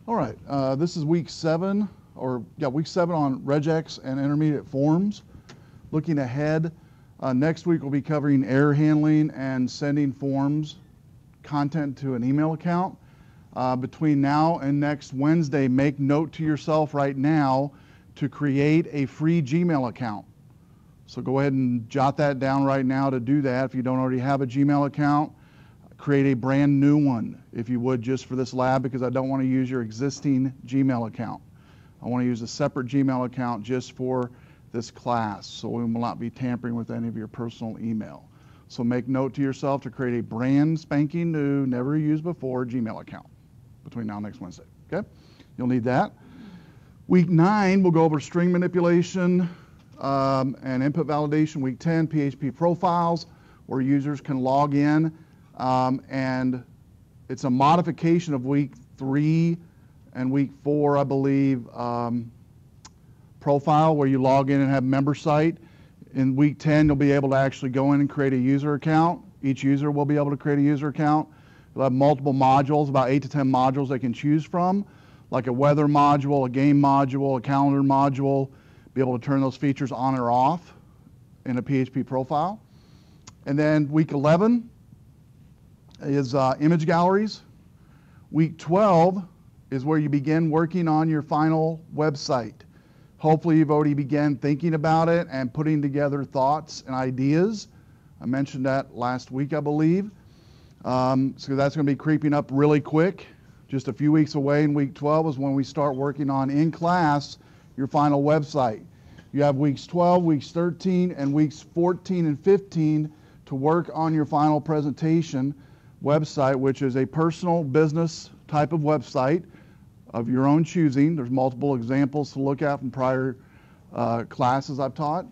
All right, this is week 7, week 7 on regex and intermediate forms. Looking ahead, next week we'll be covering error handling and sending forms content to an email account. Between now and next Wednesday, make note to yourself right now to create a free Gmail account. So go ahead and jot that down right now to do that. If you don't already have a Gmail account, create a brand new one, if you would, just for this lab, because I don't want to use your existing Gmail account. I want to use a separate Gmail account just for this class, so we will not be tampering with any of your personal email. So make note to yourself to create a brand spanking new, never used before Gmail account between now and next Wednesday, okay? You'll need that. Week 9, we'll go over string manipulation and input validation. Week 10, PHP profiles, where users can log in. And it's a modification of week 3 and week 4, I believe, profile, where you log in and have member site. In week 10, you'll be able to actually go in and create a user account. Each user will be able to create a user account. You'll have multiple modules, about 8 to 10 modules they can choose from, like a weather module, a game module, a calendar module, be able to turn those features on or off in a PHP profile. And then week 11 is image galleries. Week 12 is where you begin working on your final website. Hopefully you've already begun thinking about it and putting together thoughts and ideas. I mentioned that last week, I believe. So that's going to be creeping up really quick. Just a few weeks away in week 12 is when we start working on, in class, your final website. You have weeks 12, weeks 13, and weeks 14 and 15 to work on your final presentation website, which is a personal business type of website of your own choosing. There's multiple examples to look at from prior classes I've taught.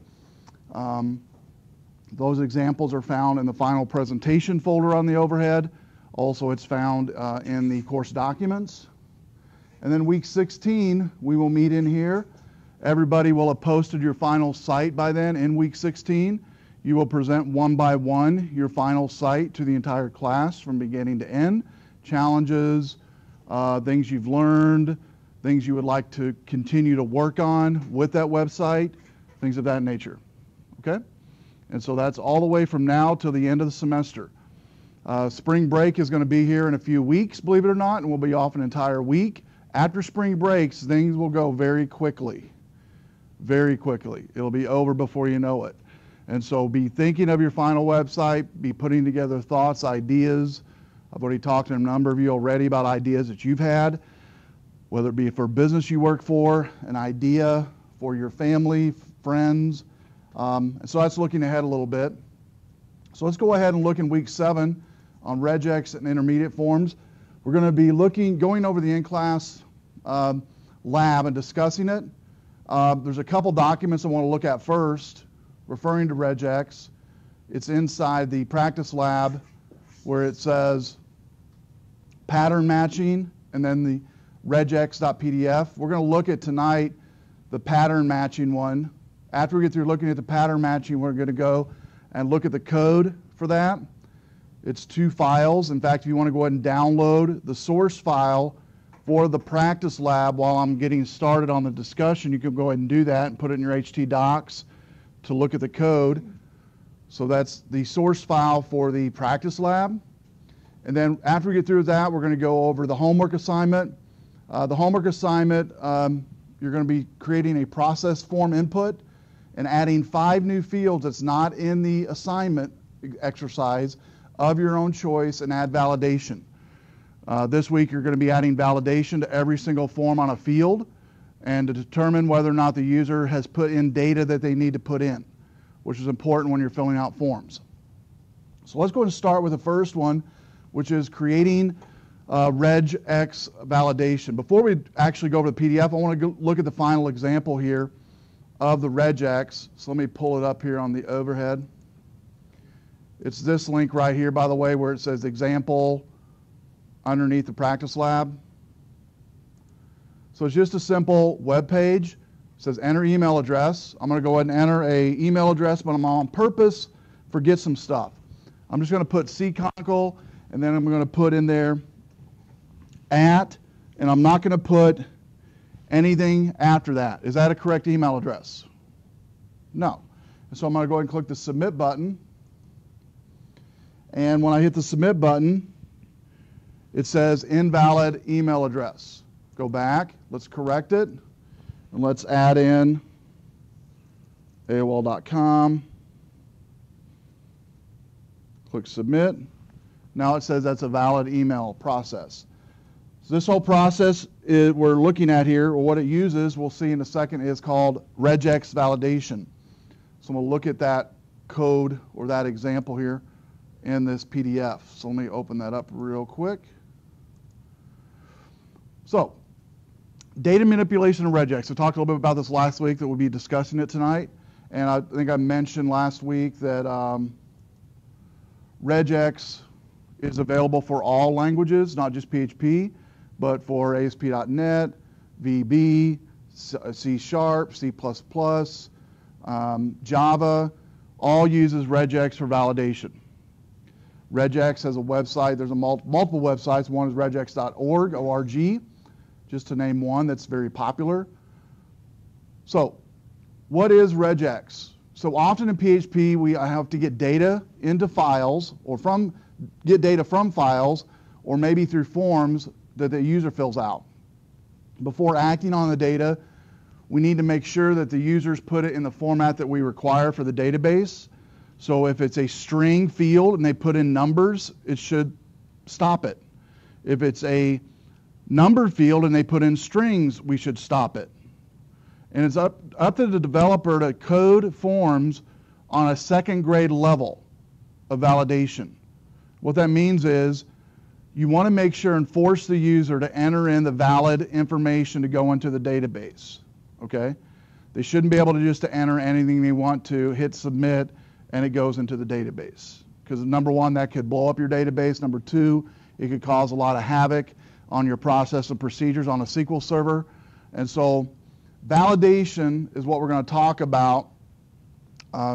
Those examples are found in the final presentation folder on the overhead. Also, it's found in the course documents. And then week 16, we will meet in here. Everybody will have posted your final site by then in week 16. You will present one by one your final site to the entire class from beginning to end. Challenges, things you've learned, things you would like to continue to work on with that website, things of that nature, okay? And so that's all the way from now till the end of the semester. Spring break is going to be here in a few weeks, believe it or not, and we'll be off an entire week. After spring breaks, things will go very quickly. Very quickly. It'll be over before you know it. And so be thinking of your final website, be putting together thoughts, ideas. I've already talked to a number of you already about ideas that you've had, whether it be for business you work for, an idea for your family, friends. And so that's looking ahead a little bit. So let's go ahead and look in week 7 on regex and intermediate forms. We're going to be going over the in-class lab and discussing it. There's a couple documents I want to look at first, referring to regex. It's inside the practice lab where it says pattern matching and then the regex.pdf. We're going to look at tonight the pattern matching one. After we get through looking at the pattern matching, we're going to go and look at the code for that. It's 2 files. In fact, if you want to go ahead and download the source file for the practice lab while I'm getting started on the discussion, you can go ahead and do that and put it in your HT docs to look at the code. So that's the source file for the practice lab. And then after we get through that, we're going to go over the homework assignment. The homework assignment, you're going to be creating a process form input and adding 5 new fields that's not in the assignment exercise of your own choice and add validation. This week you're going to be adding validation to every single form on a field and to determine whether or not the user has put in data that they need to put in, which is important when you're filling out forms. So let's go and start with the first one, which is creating regex validation. Before we actually go over the PDF, I want to look at the final example here of the regex. So let me pull it up here on the overhead. It's this link right here, by the way, where it says example underneath the practice lab. So it's just a simple web page. It says enter email address. I'm going to go ahead and enter an email address, but I'm on purpose forget some stuff. I'm just going to put cconcle, and then I'm going to put in there @ and I'm not going to put anything after that. Is that a correct email address? No. So I'm going to go ahead and click the submit button. And when I hit the submit button, it says invalid email address. Go back, let's correct it, and let's add in AOL.com. Click submit. Now it says that's a valid email process. So this whole process we're looking at here, or what it uses, we'll see in a second, is called Regex Validation. So we'll look at that code or that example here in this PDF. So let me open that up real quick. So, data manipulation in Regex. I talked a little bit about this last week, that we'll be discussing it tonight. And I think I mentioned last week that Regex is available for all languages, not just PHP, but for ASP.NET, VB, C#, C++, Java, all uses Regex for validation. Regex has a website. There's multiple websites. One is regex.org, O-R-G, just to name one that's very popular. So what is Regex? So often in PHP, I have to get data into files, or get data from files, or maybe through forms that the user fills out. Before acting on the data, we need to make sure that the users put it in the format that we require for the database. So if it's a string field and they put in numbers, it should stop it. If it's a number field and they put in strings, we should stop it. And it's up to the developer to code forms on a second grade level of validation. What that means is you want to make sure and force the user to enter in the valid information to go into the database. Okay? They shouldn't be able to just enter anything they want to, hit submit, and it goes into the database. Because number one, that could blow up your database. Number two, it could cause a lot of havoc on your process and procedures on a SQL server. And so validation is what we're going to talk about.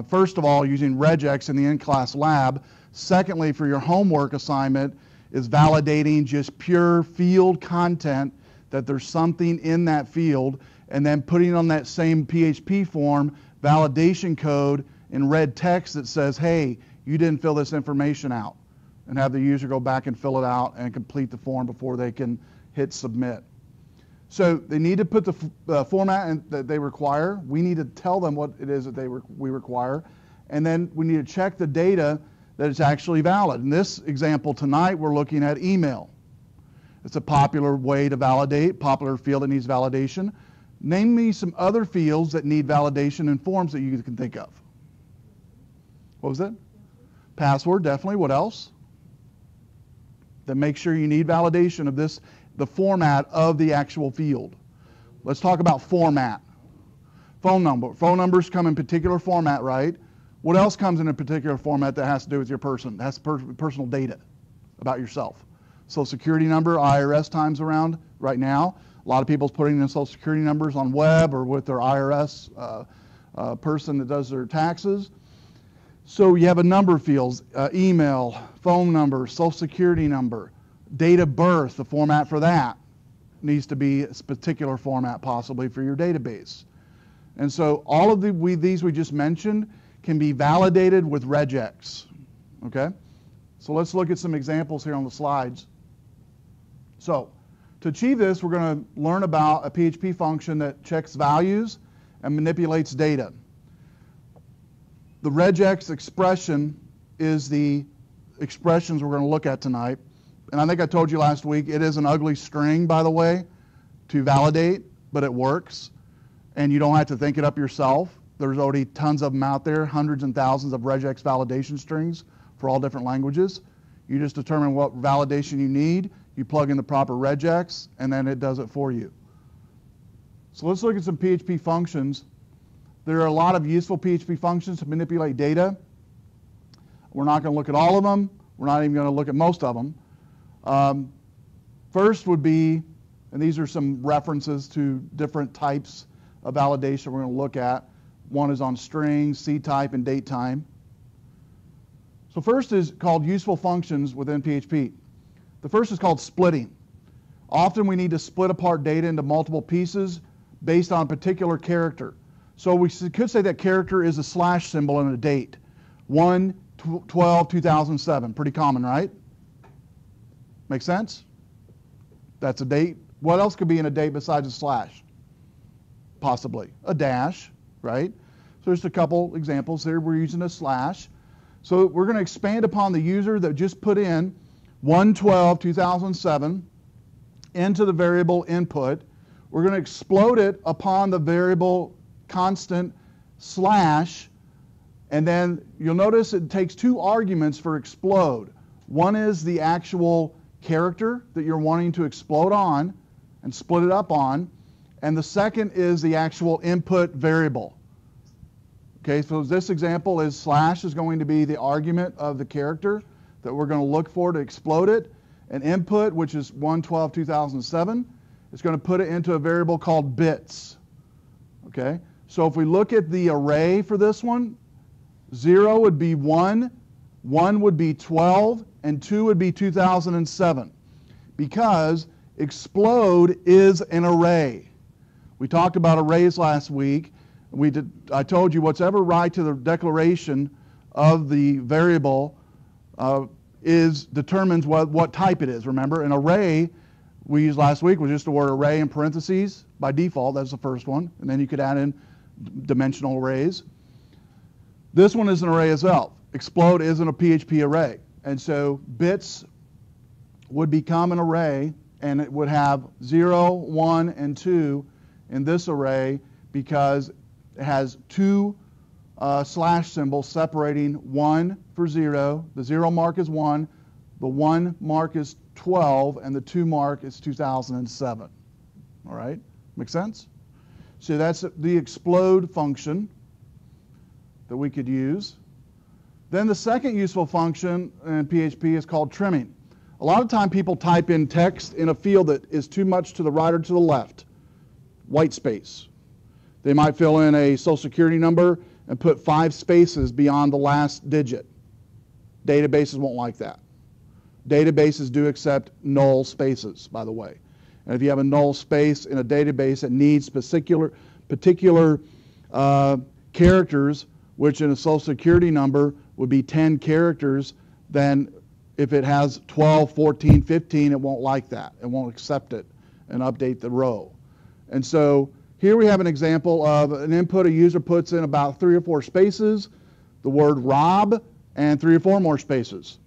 First of all, using Regex in the in-class lab. Secondly, for your homework assignment, is validating just pure field content, that there's something in that field, and then putting on that same PHP form validation code in red text that says, hey, you didn't fill this information out, and have the user go back and fill it out and complete the form before they can hit submit. So they need to put the format that they require. We need to tell them what it is that we require, and then we need to check the data that it's actually valid. In this example tonight, we're looking at email. It's a popular way to validate, popular field that needs validation. Name me some other fields that need validation in forms that you can think of. What was it? Password, definitely. What else? Then make sure you need validation of this, the format of the actual field. Let's talk about format. Phone number. Phone numbers come in particular format, right? What else comes in a particular format that has to do with your person? That's personal data about yourself. Social Security number, IRS times around right now. A lot of people's putting in Social Security numbers on web or with their IRS person that does their taxes. So you have a number of fields, email, phone number, Social Security number, date of birth. The format for that needs to be a particular format possibly for your database. And so all of these we just mentioned can be validated with Regex. Okay? So let's look at some examples here on the slides. So to achieve this, we're going to learn about a PHP function that checks values and manipulates data. The Regex expression is the expressions we're going to look at tonight. And I think I told you last week, it is an ugly string, by the way, to validate, but it works. And you don't have to think it up yourself. There's already tons of them out there, hundreds and thousands of Regex validation strings for all different languages. You just determine what validation you need, you plug in the proper Regex, and then it does it for you. So let's look at some PHP functions. There are a lot of useful PHP functions to manipulate data. We're not going to look at all of them. We're not even going to look at most of them. First would be, and these are some references to different types of validation we're going to look at. One is on strings, C-type, and date time. So first is called useful functions within PHP. The first is called splitting. Often we need to split apart data into multiple pieces based on a particular character. So we could say that character is a slash symbol in a date. 1/12/2007, pretty common, right? Make sense? That's a date. What else could be in a date besides a slash? Possibly a dash, right? So there's a couple examples here. We're using a slash. So we're going to expand upon the user that just put in 1/12/2007 into the variable input. We're going to explode it upon the variable constant slash, and then you'll notice it takes two arguments for explode. One is the actual character that you're wanting to explode on and split it up on, and the second is the actual input variable. Okay, so this example is slash is going to be the argument of the character that we're going to look for to explode it, and input, which is 1/12/2007, is going to put it into a variable called bits. Okay, so if we look at the array for this one, 0 would be 1, 1 would be 12, and 2 would be 2007, because explode is an array. We talked about arrays last week. I told you whatever right to the declaration of the variable determines what type it is. Remember, an array we used last week was just the word array in parentheses. By default, that's the first one. And then you could add in dimensional arrays. This one is an array as well. Explode isn't a PHP array. And so bits would become an array, and it would have 0, 1, and 2 in this array because it has two slash symbols separating 1 for 0. The 0 mark is 1, the 1 mark is 12, and the 2 mark is 2007. All right? Make sense? So that's the explode function that we could use. Then the second useful function in PHP is called trimming. A lot of time people type in text in a field that is too much to the right or to the left. White space. They might fill in a social security number and put 5 spaces beyond the last digit. Databases won't like that. Databases do accept null spaces, by the way. And if you have a null space in a database that needs particular characters, which in a social security number would be 10 characters, then if it has 12, 14, 15, it won't like that. It won't accept it and update the row. And so here we have an example of an input a user puts in about 3 or 4 spaces, the word Rob, and 3 or 4 more spaces.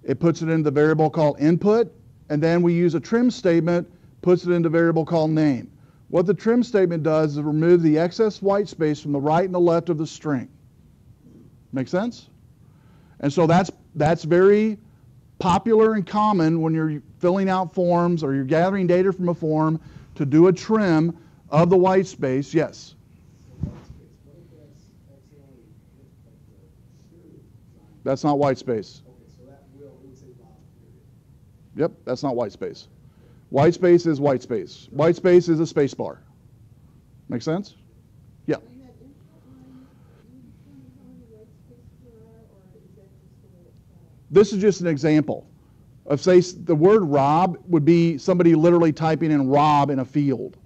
It puts it into the variable called input, and then we use a trim statement, puts it into a variable called name. What the trim statement does is remove the excess white space from the right and the left of the string. Make sense? And so that's very popular and common when you're filling out forms or you're gathering data from a form to do a trim of the white space. Yes? That's not white space. Yep, that's not white space. White space is white space. White space is a space bar. Make sense? Yeah. This is just an example of, say, the word Rob would be somebody literally typing in Rob in a field.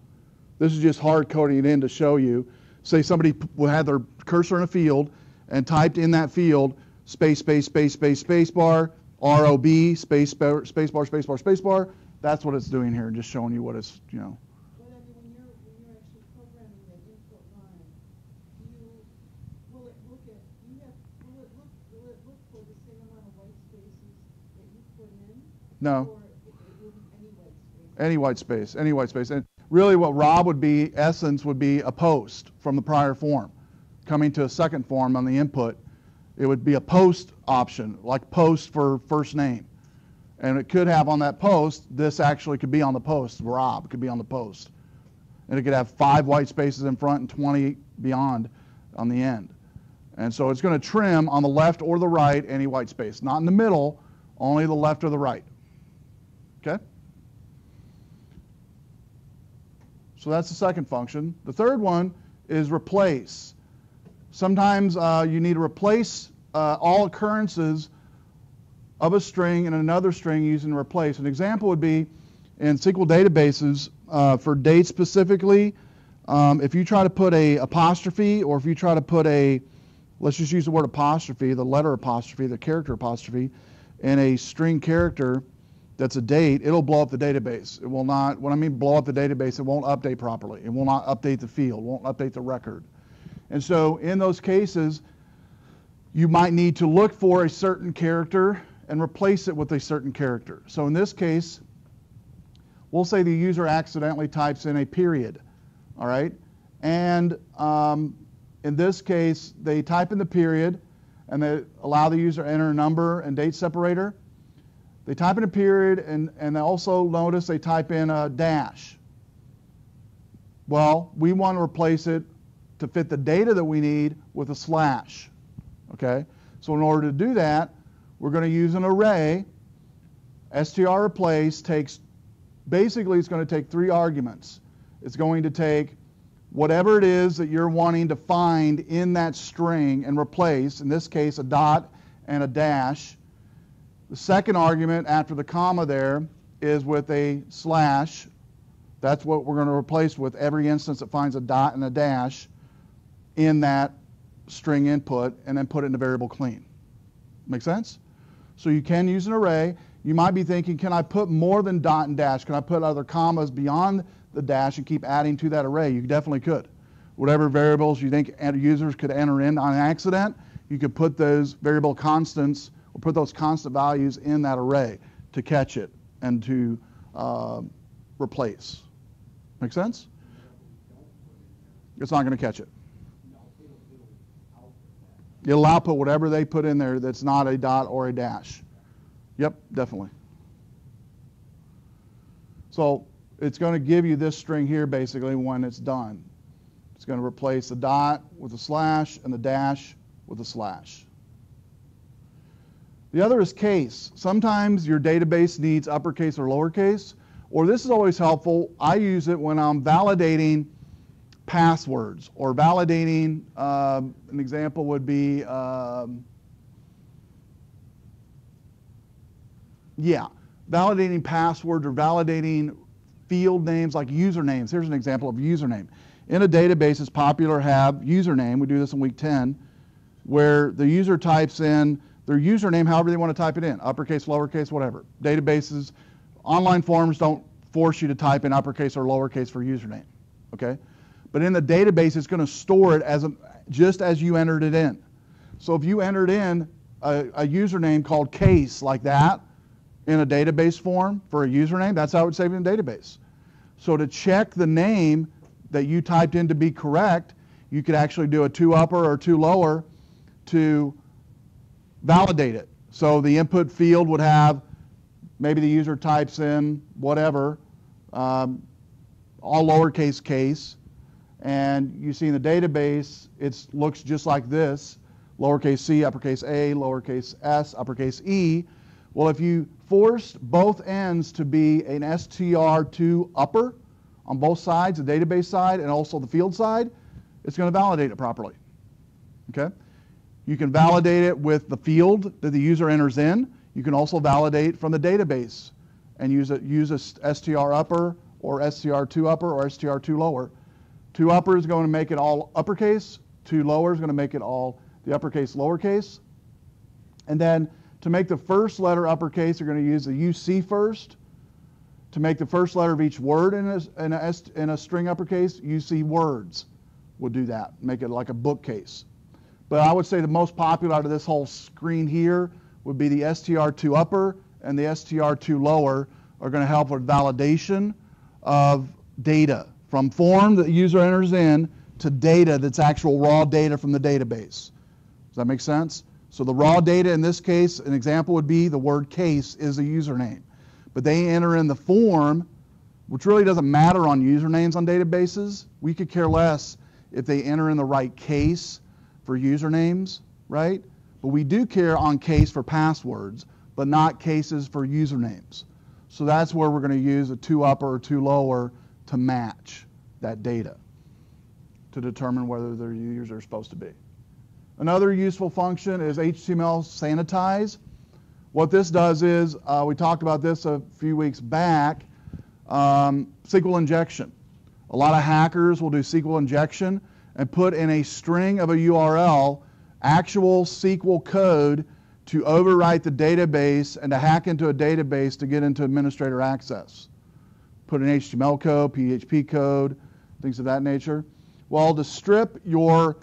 This is just hard coding it in to show you. Say somebody had their cursor in a field and typed in that field space, space, space, space, space bar, ROB, space bar, space bar, space bar, space bar. That's what it's doing here, just showing you what it's, you know. But I mean, when you're actually programming that input line, will it look for the same amount of white spaces that you put in? No. Or it will be any white space? Any white space, any white space. And really what Rob would be, essence would be a post from the prior form. Coming to a second form on the input, it would be a post option, like post for first name. And it could have on that post, this actually could be on the post, Rob could be on the post. And it could have 5 white spaces in front and 20 beyond on the end. And so it's going to trim on the left or the right any white space. Not in the middle, only the left or the right. Okay? So that's the second function. The third one is replace. Sometimes you need to replace all occurrences of a string and another string using replace. An example would be in SQL databases for dates specifically. If you try to put a apostrophe, or if you try to put a, let's just use the word apostrophe, the letter apostrophe, the character apostrophe, in a string character that's a date, it'll blow up the database. It will not, when I mean blow up the database, it won't update properly. It will not update the field, won't update the record. And so in those cases, you might need to look for a certain character and replace it with a certain character. So in this case, we'll say the user accidentally types in a period, all right? And in this case, they type in the period, and they allow the user to enter a number and date separator. They type in a period, and they also notice they type in a dash. Well, we want to replace it to fit the data that we need with a slash, okay? So in order to do that, we're going to use an array. str replace takes, basically it's going to take 3 arguments. It's going to take whatever it is that you're wanting to find in that string and replace, in this case a dot and a dash. The second argument after the comma there is with a slash. That's what we're going to replace with every instance that finds a dot and a dash in that string input, and then put it in a variable clean. Make sense? So you can use an array. You might be thinking, can I put more than dot and dash? Can I put other commas beyond the dash and keep adding to that array? You definitely could. Whatever variables you think users could enter in on accident, you could put those variable constants, or put those constant values in that array to catch it and to replace. Make sense? It's not going to catch it. It'll output whatever they put in there that's not a dot or a dash. Yep, definitely. So it's going to give you this string here basically when it's done. It's going to replace the dot with a slash and the dash with a slash. The other is case. Sometimes your database needs uppercase or lowercase, or this is always helpful. I use it when I'm validating passwords, or validating, an example would be, validating passwords or validating field names like usernames. Here's an example of username. In a database, it's popular to have username. We do this in week 10, where the user types in their username however they want to type it in, uppercase, lowercase, whatever. Databases, online forms don't force you to type in uppercase or lowercase for username, okay? But in the database, it's going to store it as just as you entered it in. So if you entered in a username called case like that in a database form for a username, that's how it's saved in the database. So to check the name that you typed in to be correct, you could actually do a 2 upper or 2 lower to validate it. So the input field would have, maybe the user types in whatever, all lowercase case, and you see in the database it looks just like this, lowercase c, uppercase a, lowercase s, uppercase e. Well, if you forced both ends to be an str2 upper on both sides, the database side and also the field side, it's going to validate it properly. Okay? You can validate it with the field that the user enters in. You can also validate from the database and use a str upper or str2 upper or str2 lower. 2 upper is going to make it all uppercase. 2 lower is going to make it all the uppercase, lowercase. And then to make the first letter uppercase, you're going to use the UC first. To make the first letter of each word in a string uppercase, UC words will do that. Make it like a bookcase. But I would say the most popular out of this whole screen here would be the str2 upper and the str2 lower are going to help with validation of data from form that the user enters in to data that's actual raw data from the database. Does that make sense? So the raw data in this case, an example would be the word case is a username. But they enter in the form, which really doesn't matter on usernames on databases. We could care less if they enter in the right case for usernames, right? But we do care on case for passwords, but not cases for usernames. So that's where we're going to use a 2 upper or 2 lower to match that data to determine whether the user is supposed to be. Another useful function is HTML Sanitize. What this does is, we talked about this a few weeks back, SQL injection. A lot of hackers will do SQL injection and put in a string of a URL actual SQL code to overwrite the database and to hack into a database to get into administrator access. Put in HTML code, PHP code, things of that nature. Well, to strip your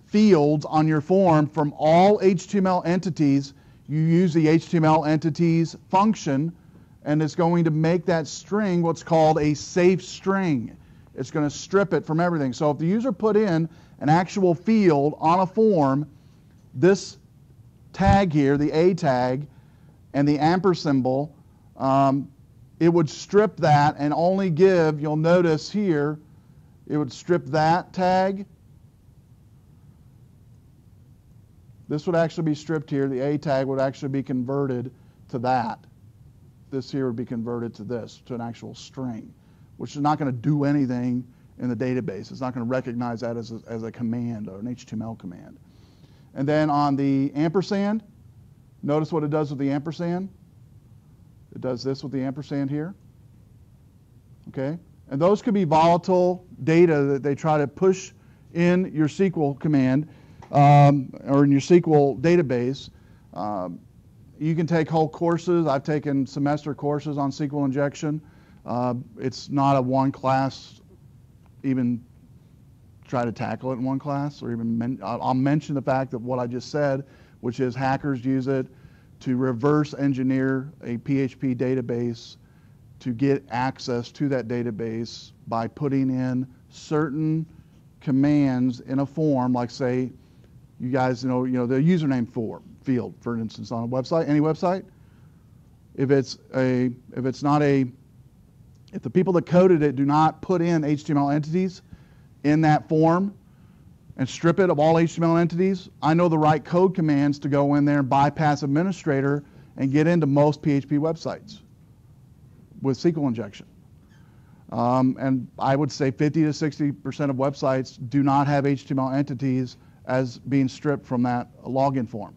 fields on your form from all HTML entities, you use the HTML entities function, and it's going to make that string what's called a safe string. It's going to strip it from everything. So if the user put in an actual field on a form, this tag here, the A tag, and the ampersand symbol, it would strip that and only give, you'll notice here, it would strip that tag. This would actually be stripped here. The A tag would actually be converted to that. This here would be converted to this, to an actual string, which is not going to do anything in the database. It's not going to recognize that as a command or an HTML command. And then on the ampersand, notice what it does with the ampersand. It does this with the ampersand here. Okay? And those could be volatile data that they try to push in your SQL command or in your SQL database. You can take whole courses. I've taken semester courses on SQL injection. It's not a one class, even try to tackle it in one class, or even I'll mention the fact that what I just said, which is hackers use it to reverse engineer a PHP database to get access to that database by putting in certain commands in a form, like say, you guys know the username field, for instance, on a website, any website. If the people that coded it do not put in HTML entities in that form and strip it of all HTML entities, I know the right code commands to go in there and bypass administrator and get into most PHP websites with SQL injection. And I would say 50 to 60% of websites do not have HTML entities as being stripped from that login form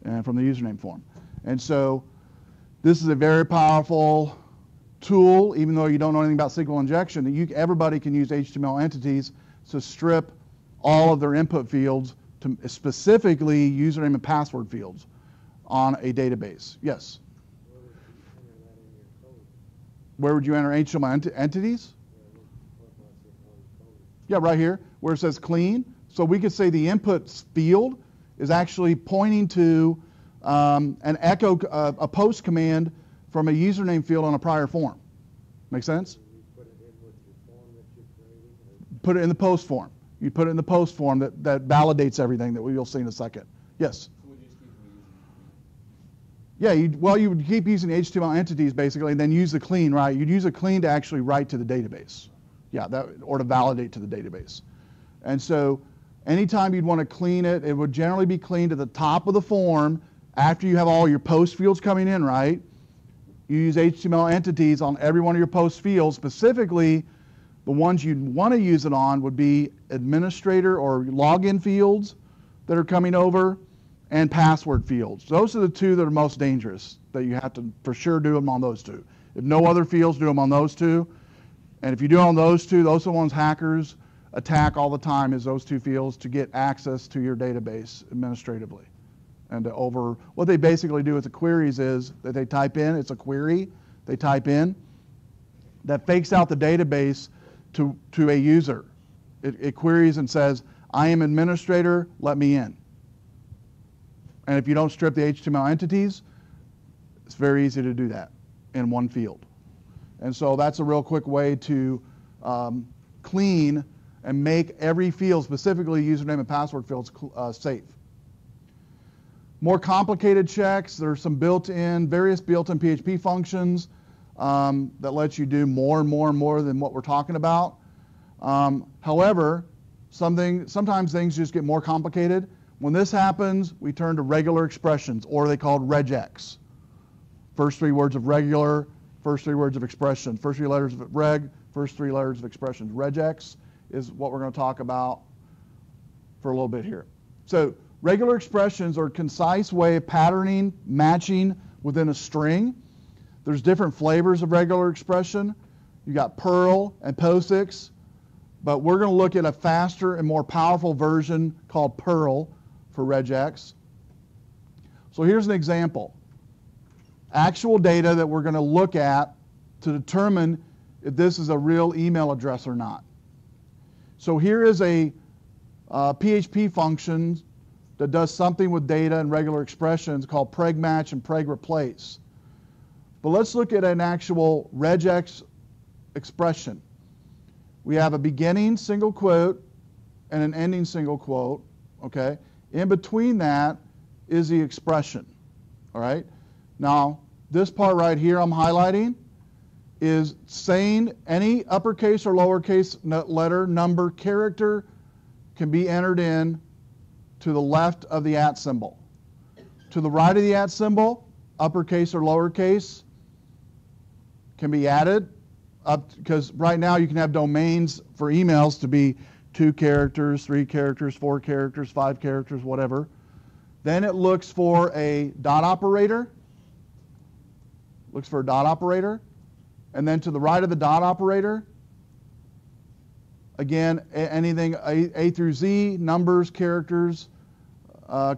and from the username form. And so this is a very powerful tool, even though you don't know anything about SQL injection, that everybody can use HTML entities to strip all of their input fields, to specifically username and password fields on a database. Yes? Where would you enter HTML entities? Yeah, right here, where it says clean. So we could say the input field is actually pointing to an echo, a post command from a username field on a prior form. Make sense? Put it in the post form. You put it in the post form that validates everything that we will see in a second. Yes? Yeah, you would keep using HTML entities basically, and then use the clean, right? You'd use a clean to actually write to the database. Yeah, or to validate to the database. And so anytime you'd want to clean it, it would generally be cleaned at the top of the form after you have all your post fields coming in, right? You use HTML entities on every one of your post fields. Specifically, the ones you'd want to use it on would be administrator or login fields that are coming over, and password fields. Those are the two that are most dangerous, that you have to for sure do them on those two. If no other fields, do them on those two. And if you do it on those two, those are the ones hackers attack all the time, is those two fields to get access to your database administratively. And what they basically do with the queries is that they type in, it's a query, they type in, that fakes out the database to a user. It queries and says, I am administrator, let me in. And if you don't strip the HTML entities, it's very easy to do that in one field. And so that's a real quick way to clean and make every field, specifically username and password fields, safe. More complicated checks, there's some various built-in PHP functions that let you do more and more and more than what we're talking about. However, sometimes things just get more complicated. When this happens, we turn to regular expressions, or they called regex. First three words of regular, first three words of expression. First three letters of reg, first three letters of expressions. Regex is what we're going to talk about for a little bit here. So Regular expressions are a concise way of patterning, matching within a string. There's different flavors of regular expression. You got Perl and POSIX, but we're going to look at a faster and more powerful version called Perl for regex. So here's an example. Actual data that we're going to look at to determine if this is a real email address or not. So here is a PHP function that does something with data and regular expressions called preg match and preg replace. But let's look at an actual regex expression. We have a beginning single quote and an ending single quote, okay? In between that is the expression, all right? Now, this part right here I'm highlighting is saying any uppercase or lowercase letter, number, character can be entered in to the left of the @ symbol. To the right of the @ symbol, uppercase or lowercase can be added up, because right now you can have domains for emails to be 2 characters, 3 characters, 4 characters, 5 characters, whatever. Then it looks for a dot operator, and then to the right of the dot operator, again, anything A through Z, numbers, characters,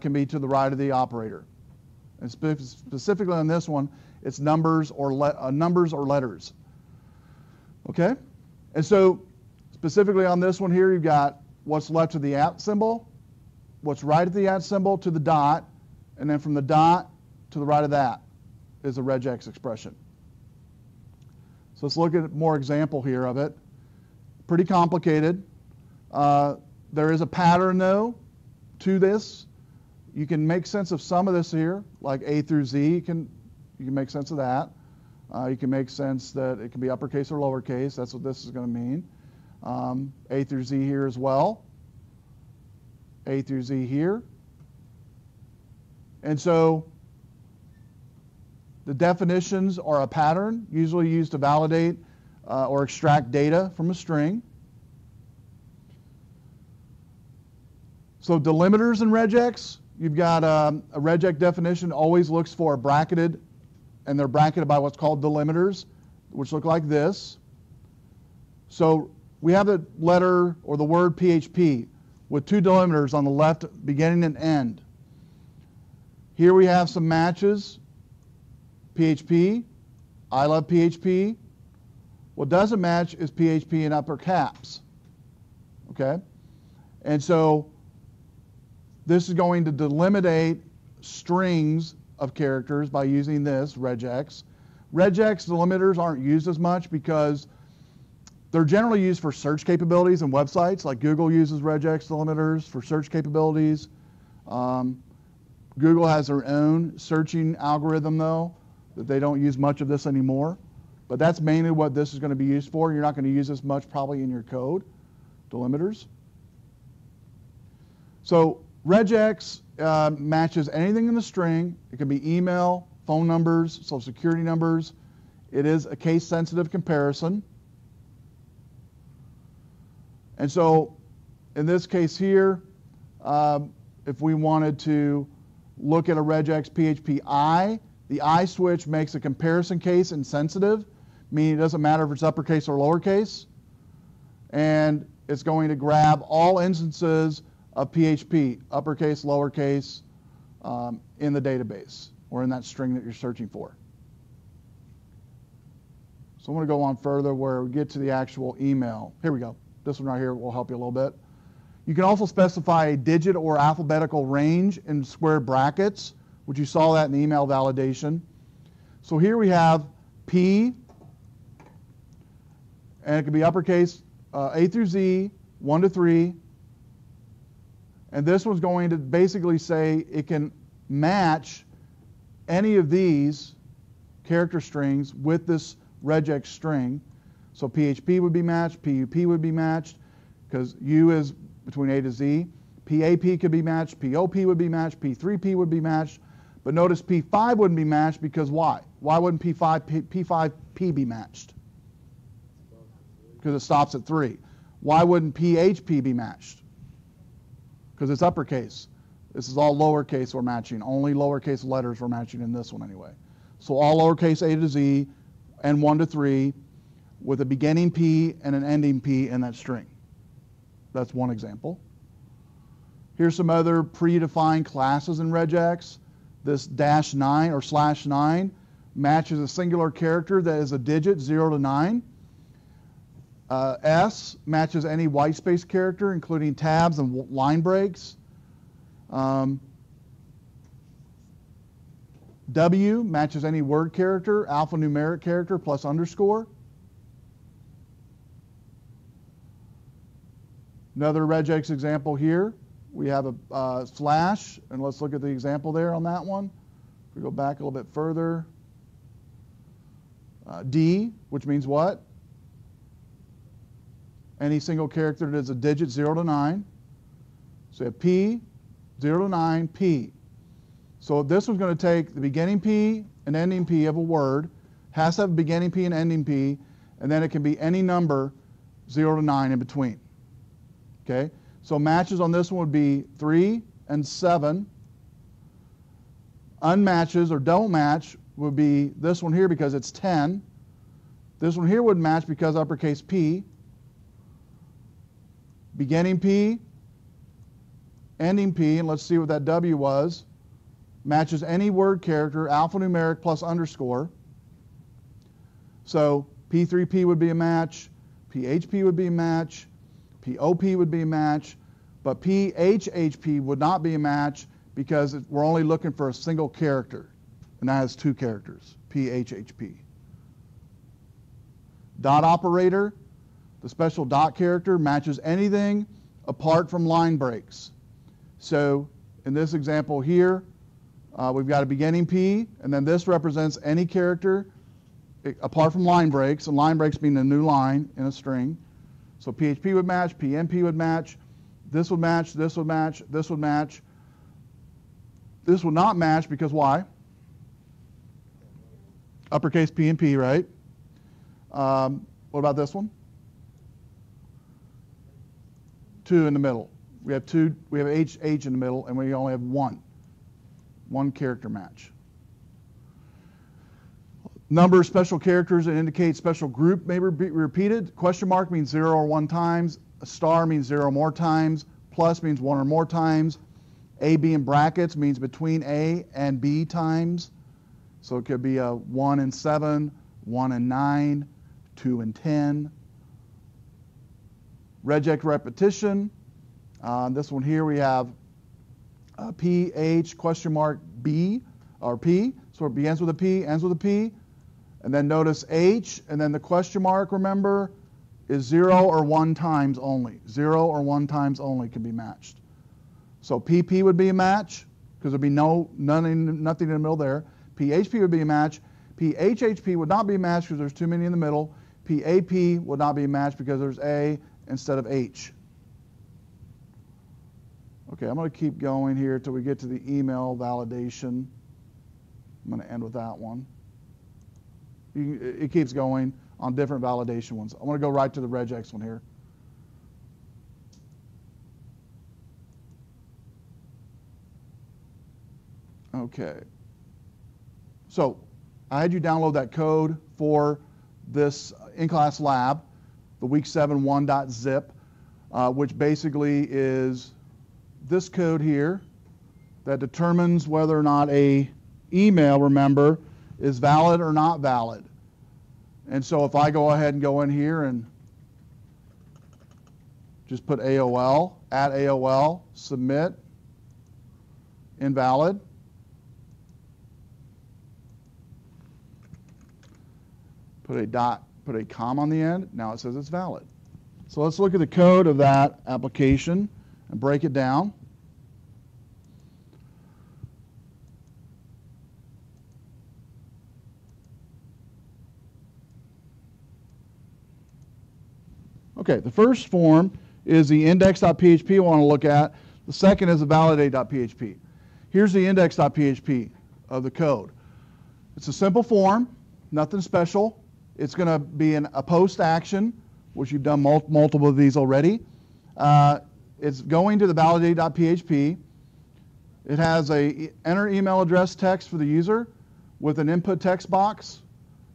can be to the right of the operator. And specifically on this one, it's numbers or letters. Okay? And so specifically on this one here, you've got what's left of the @ symbol, what's right of the @ symbol to the dot, and then from the dot to the right of that is a regex expression. So let's look at more example here of it. Pretty complicated. There is a pattern, though, to this. You can make sense of some of this here, like A through Z. You can make sense of that. You can make sense that it can be uppercase or lowercase. That's what this is going to mean. A through Z here as well. A through Z here. And so the definitions are a pattern, usually used to validate or extract data from a string. So delimiters in regex, you've got a regex definition always looks for a bracketed, and they're bracketed by what's called delimiters, which look like this. So we have the letter or the word PHP with 2 delimiters on the left, beginning and end. Here we have some matches. PHP, I love PHP. What doesn't match is PHP in upper caps. Okay? And so this is going to delimitate strings of characters by using this regex. Regex delimiters aren't used as much because they're generally used for search capabilities in websites, like Google uses regex delimiters for search capabilities. Google has their own searching algorithm, though, that they don't use much of this anymore. But that's mainly what this is going to be used for. You're not going to use this much probably in your code, delimiters. So regex matches anything in the string. It can be email, phone numbers, social security numbers. It is a case-sensitive comparison. And so in this case here, if we wanted to look at a regex PHP I, the I switch makes a comparison case insensitive, meaning it doesn't matter if it's uppercase or lowercase. And it's going to grab all instances of PHP, uppercase, lowercase, in the database or in that string that you're searching for. So I'm going to go on further where we get to the actual email. Here we go. This one right here will help you a little bit. You can also specify a digit or alphabetical range in square brackets, which you saw that in the email validation. So here we have P, and it can be uppercase A through Z, 1 to 3. And this one's going to basically say it can match any of these character strings with this regex string. So PHP would be matched, PUP would be matched, because U is between A to Z. PAP could be matched, POP would be matched, P3P would be matched. But notice P5 wouldn't be matched because why? Why wouldn't P5P be matched? Because it stops at 3. Why wouldn't PHP be matched? Because it's uppercase. This is all lowercase we're matching. Only lowercase letters we're matching in this one anyway. So all lowercase A to Z and 1 to 3 with a beginning P and an ending P in that string. That's one example. Here's some other predefined classes in regex. This -9 or /9 matches a singular character that is a digit 0 to 9. S matches any whitespace character, including tabs and line breaks. W matches any word character, alphanumeric character plus underscore. Another regex example here. We have a slash, and let's look at the example there on that one. If we go back a little bit further. D, which means what? Any single character that is a digit 0 to 9. So we have P, 0 to 9, P. So this one's going to take the beginning P and ending P of a word, has to have a beginning P and ending P, and then it can be any number 0 to 9 in between. Okay? So matches on this one would be 3 and 7. Unmatches or don't match would be this one here because it's 10. This one here would match because uppercase P. Beginning P, ending P, and let's see what that W was, matches any word character, alphanumeric plus underscore. So P3P would be a match, PHP would be a match, POP would be a match, but PHHP would not be a match because we're only looking for a single character, and that has 2 characters, PHHP. Dot operator, the special dot character matches anything apart from line breaks. So in this example here, we've got a beginning P, and then this represents any character apart from line breaks, and line breaks being a new line in a string. So PHP would match, PNP would match, this would match, this would match, this would match. This would not match because why? Uppercase P and P, right? What about this one? 2 in the middle. We have H in the middle, and we only have one character match. Number of special characters that indicate special group may be repeated. Question mark means 0 or 1 times. A star means 0 or more times. Plus means 1 or more times. A, B in brackets means between A and B times. So it could be a 1 and 7, 1 and 9, 2 and 10. Regex repetition. This one here we have PH question mark B or P. So it begins with a P, ends with a P. And then notice H, and then the question mark, remember, is 0 or 1 times only. 0 or 1 times only can be matched. So PP would be a match, because there'd be nothing in the middle there. PHP would be a match. PHHP would not be a match because there's too many in the middle. PAP would not be a match because there's A instead of H. Okay, I'm going to keep going here till we get to the email validation. I'm going to end with that one. It keeps going on different validation ones. I want to go right to the regex one here. Okay. So I had you download that code for this in-class lab, the week 7 1.zip, which basically is this code here that determines whether or not a email, remember, is valid or not valid. And so if I go ahead and go in here and just put AOL, at AOL, submit, invalid. Put a comma on the end, now it says it's valid. So let's look at the code of that application and break it down. Okay, the first form is the index.php we want to look at. The second is the validate.php. Here's the index.php of the code. It's a simple form, nothing special. It's going to be a post action, which you've done multiple of these already. It's going to the validate.php. It has a enter email address text for the user with an input text box.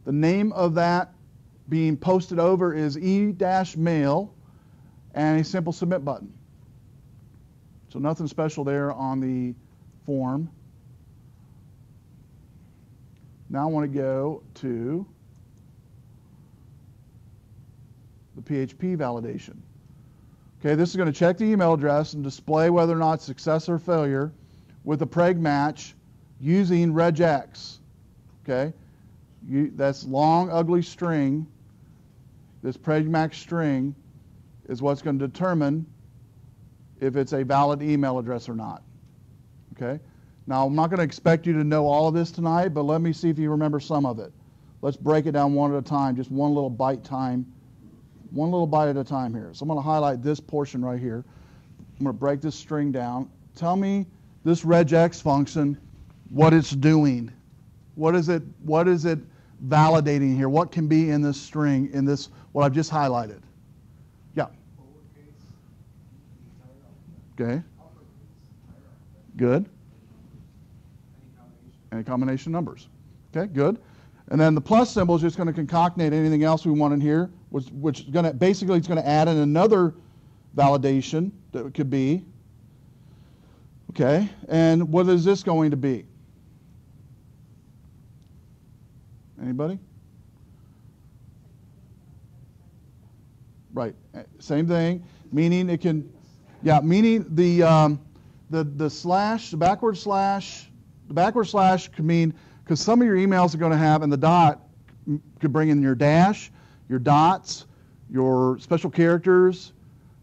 The name of that being posted over is e-mail and a simple submit button. So nothing special there on the form. Now I want to go to the PHP validation. Okay, this is going to check the email address and display whether or not it's success or failure with a preg match using regex. Okay, that's long, ugly string. This preg match string is what's going to determine if it's a valid email address or not. Okay, now I'm not going to expect you to know all of this tonight, but let me see if you remember some of it. Let's break it down one at a time, just one little bite at a time here. So I'm going to highlight this portion right here. I'm going to break this string down. Tell me this regex function, what it's doing. What is it validating here? What can be in this string, in this, what I've just highlighted? Yeah. Okay. Good. Any combination of numbers. Okay, good. And then the plus symbol is just going to concatenate anything else we want in here, which is going to basically it's going to add in another validation that it could be. Okay, and what is this going to be? Anybody? Right, same thing. Meaning it can, yeah. Meaning the slash, the backward slash could mean, because some of your emails are going to have, and the dot could bring in your dash, your dots, your special characters,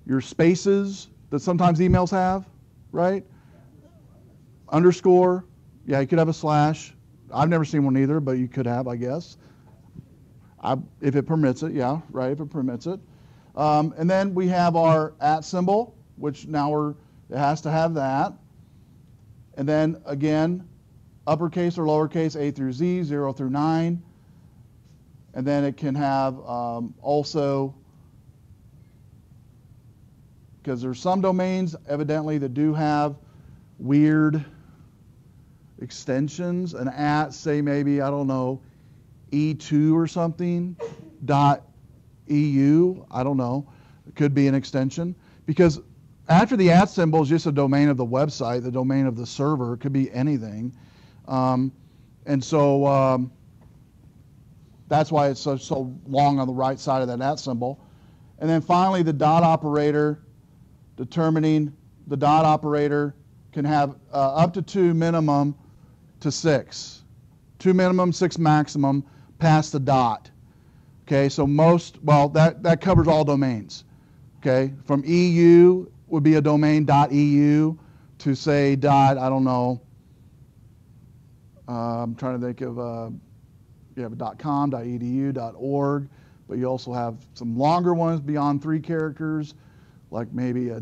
your spaces that sometimes emails have, right? Underscore, yeah, you could have a slash. I've never seen one either, but you could have, I guess. If it permits it, yeah, right, if it permits it. And then we have our @ symbol, which now it has to have that. And then again, uppercase or lowercase, A through Z, 0 through 9. And then it can have also, because there's some domains evidently that do have weird extensions, an @ say maybe, I don't know, E2 or something, .eu, I don't know. It could be an extension. Because after the @ symbol is just a domain of the website, the domain of the server, it could be anything. And so that's why it's so long on the right side of that @ symbol. And then finally the dot operator, determining the dot operator can have up to 2 minimum to 6. 2 minimum, 6 maximum, past the dot. Okay, so that covers all domains. Okay, from EU would be a domain .eu to say I don't know, I'm trying to think of, you have a .com, .edu, .org, but you also have some longer ones beyond 3 characters, like maybe a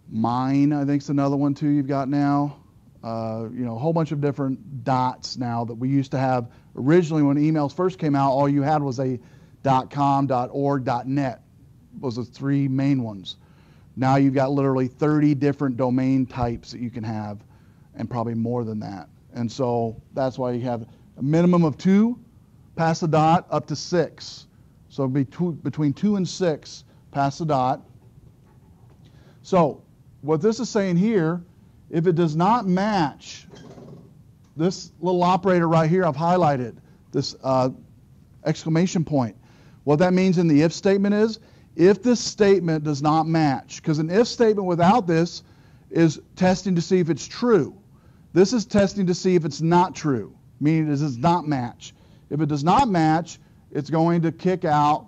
.mine, I think is another one too you've got now. A whole bunch of different dots now that we used to have. Originally when emails first came out, all you had was a .com, .org, .net was the 3 main ones. Now you've got literally 30 different domain types that you can have, and probably more than that. And so that's why you have a minimum of 2 past the dot up to 6. So between 2 and 6 past the dot. So what this is saying here, if it does not match this little operator right here I've highlighted, this exclamation point, what that means in the if statement is, if this statement does not match, because an if statement without this is testing to see if it's true. This is testing to see if it's not true, meaning it does not match. If it does not match, it's going to kick out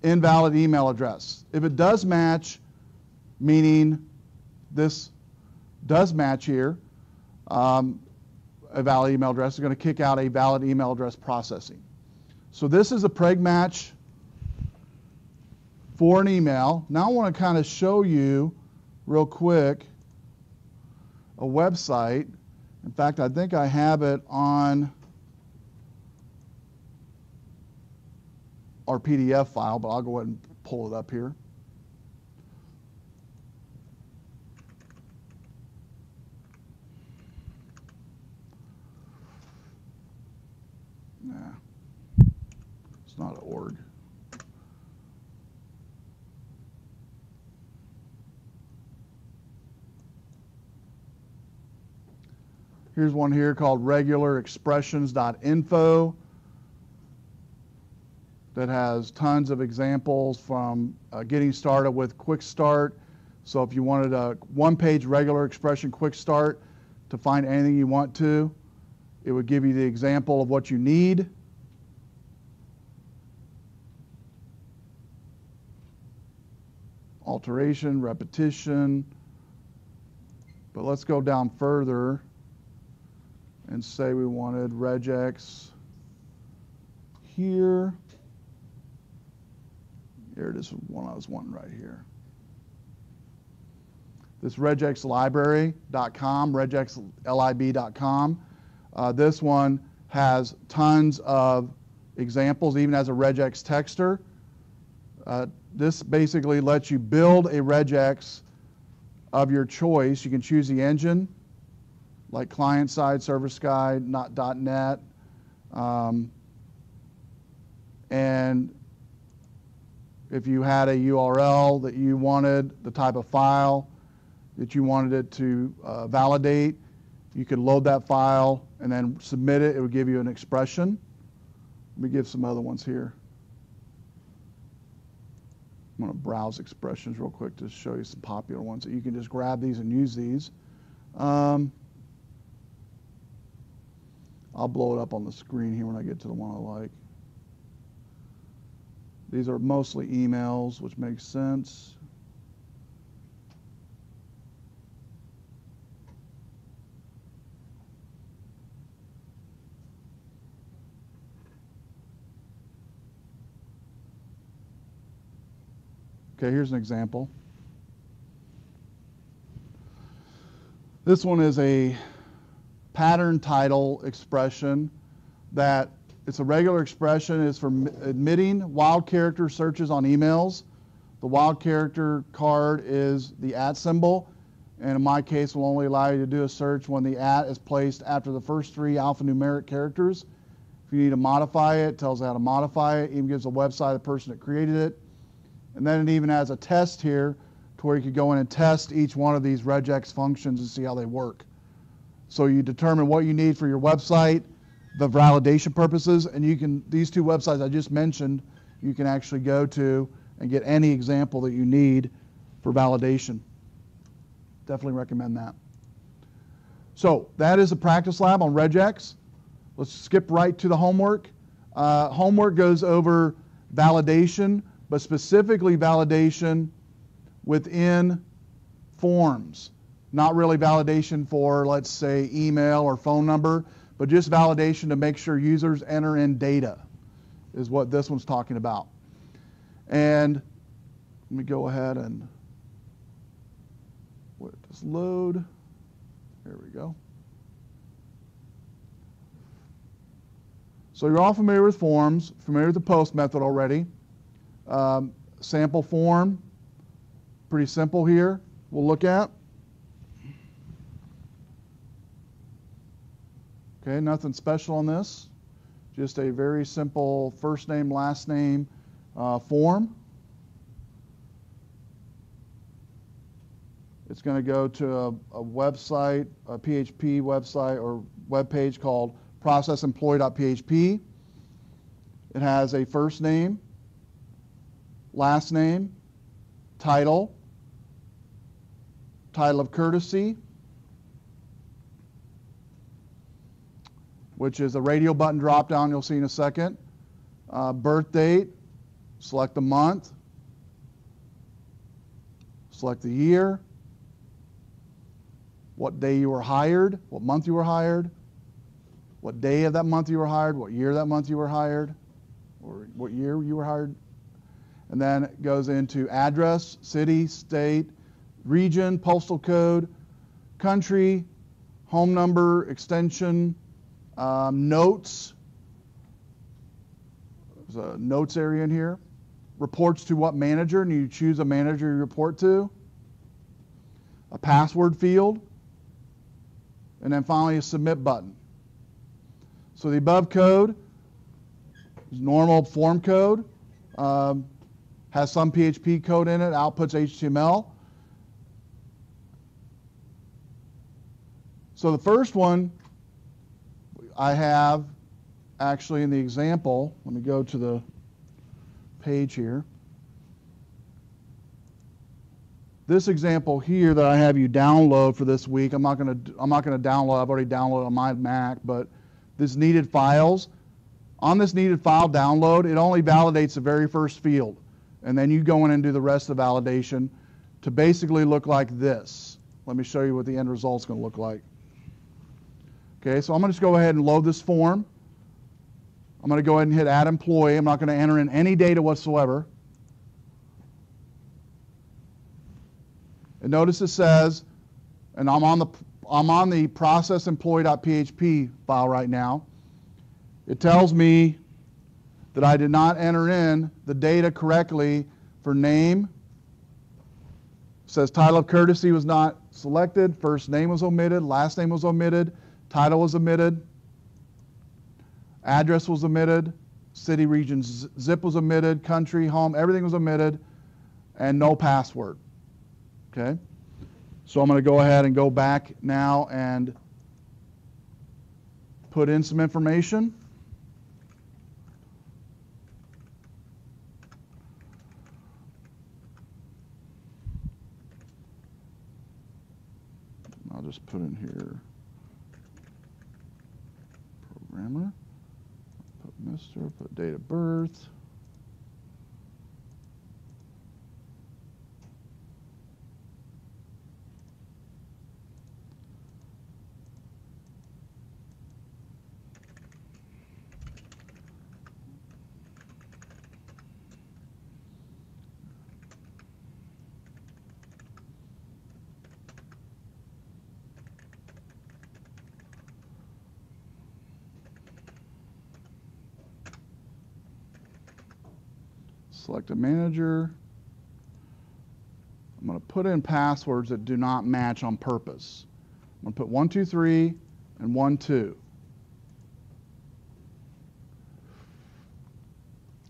invalid email address. If it does match, meaning this does match here, a valid email address is going to kick out a valid email address processing. So this is a preg match for an email. Now I want to kind of show you real quick a website. In fact, I think I have it on our PDF file, but I'll go ahead and pull it up here. not an org. Here's one here called regularexpressions.info that has tons of examples from getting started with quick start. So if you wanted a one-page regular expression quick start to find anything you want to, it would give you the example of what you need. Alteration, repetition. But let's go down further and say we wanted regex here. Here it is, one I was wanting right here. This regexlibrary.com, regexlib.com. This one has tons of examples, even as a regex texter. This basically lets you build a regex of your choice. You can choose the engine, like client-side, server-side, not .NET. And if you had a URL that you wanted, the type of file that you wanted it to validate, you could load that file and then submit it. It would give you an expression. Let me give some other ones here. I'm going to browse expressions real quick to show you some popular ones that you can just grab these and use these. I'll blow it up on the screen here when I get to the one I like. These are mostly emails, which makes sense. Okay, here's an example. This one is a pattern title expression that it's a regular expression. It's for admitting wild character searches on emails. The wild character card is the @ symbol, and in my case will only allow you to do a search when the @ is placed after the first 3 alphanumeric characters. If you need to modify it, it tells you how to modify it. It even gives a website of the person that created it. And then it even has a test here to where you could go in and test each one of these regex functions and see how they work. So you determine what you need for your website, the validation purposes, and you can, these 2 websites I just mentioned, you can actually go to and get any example that you need for validation. Definitely recommend that. So that is a practice lab on regex. Let's skip right to the homework. Homework goes over validation, but specifically validation within forms. Not really validation for, let's say, email or phone number, but just validation to make sure users enter in data is what this one's talking about. And let me go ahead and let this load. There we go. So you're all familiar with forms, familiar with the post method already. Sample form, pretty simple here, we'll look at. Okay, nothing special on this. Just a very simple first name, last name form. It's going to go to a website, a PHP website or web page called processemployee.php. It has a first name, last name, title, title of courtesy, which is a radio button drop down you'll see in a second. Birth date, select the month, select the year, what day you were hired, what month you were hired, what day of that month you were hired, what year that month you were hired, or what year you were hired. And then it goes into address, city, state, region, postal code, country, home number, extension, notes. There's a notes area in here. Reports to what manager, and you choose a manager you report to. A password field. And then finally a submit button. So the above code Normal form code, has some PHP code in it, outputs HTML. So the first one I have actually in the example, let me go to the page here. This example here that I have you download for this week, I'm not going to download. I've already downloaded on my Mac, but this needed files. On this needed file download, it only validates the very first field, and then you go in and do the rest of the validation to basically look like this. Let me show you what the end result's going to look like. Okay, so I'm going to just go ahead and load this form. I'm going to go ahead and hit Add Employee. I'm not going to enter in any data whatsoever. And notice it says, and I'm on the process-employee.php file right now. It tells me that I did not enter in the data correctly for name. It says title of courtesy was not selected, first name was omitted, last name was omitted, title was omitted, address was omitted, city, region, zip was omitted, country, home, everything was omitted, and no password. Okay, so I'm going to go ahead and go back now and put in some information. I'll just put in here programmer, put Mr., put date of birth. Select a manager. I'm going to put in passwords that do not match on purpose. I'm going to put 123 and 12.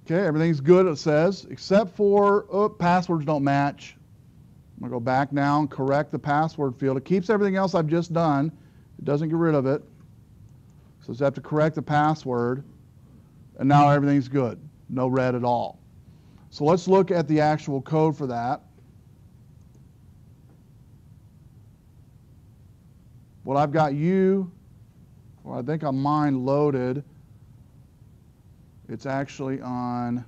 Okay, everything's good, it says, except for passwords don't match. I'm going to go back now and correct the password field. It keeps everything else I've just done. It doesn't get rid of it. So I have to correct the password, and now everything's good. No red at all. So let's look at the actual code for that. What I've got I think on mine loaded, it's actually on,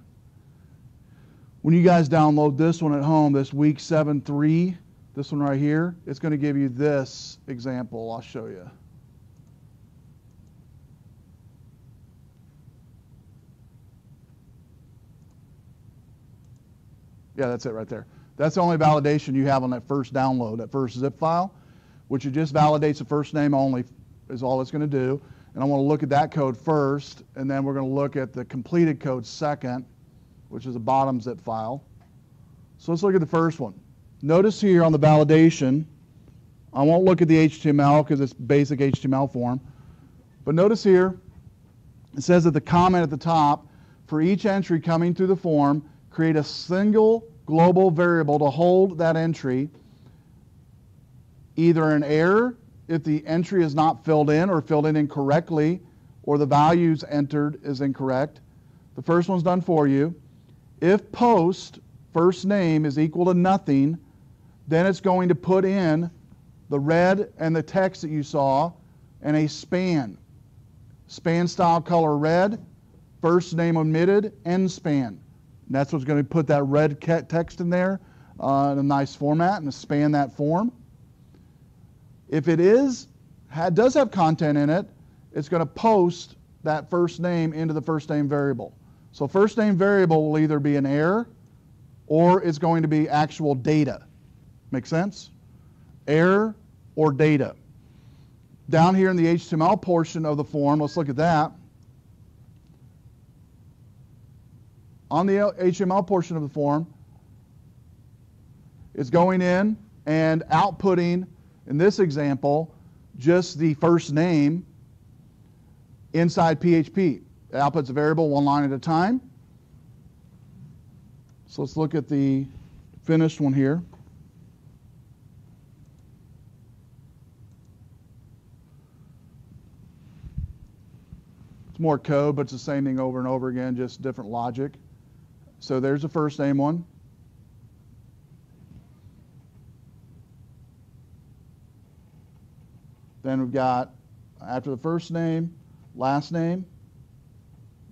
when you guys download this one at home, this week 7.3, this one right here, it's going to give you this example. I'll show you. Yeah, that's it right there. That's the only validation you have on that first download, that first zip file, which it just validates the first name only is all it's going to do. And I want to look at that code first, and then we're going to look at the completed code second, which is a bottom zip file. So let's look at the first one. Notice here on the validation, I won't look at the HTML because it's basic HTML form, but notice here, it says at the comment at the top, for each entry coming through the form, create a single global variable to hold that entry, either an error if the entry is not filled in or filled in incorrectly, or the values entered is incorrect. The first one's done for you. If post first name is equal to nothing, then it's going to put in the red and the text that you saw and a span. Span style color red, first name omitted, end span. And that's what's going to put that red text in there in a nice format and span that form. If it does have content in it, it's going to post that first name into the first name variable. So first name variable will either be an error or it's going to be actual data. Make sense? Error or data. Down here in the HTML portion of the form, let's look at that. On the HTML portion of the form, it's going in and outputting, in this example, just the first name inside PHP. It outputs a variable one line at a time. So let's look at the finished one here. It's more code, but it's the same thing over and over again, just different logic. So there's the first name one. Then we've got, after the first name, last name,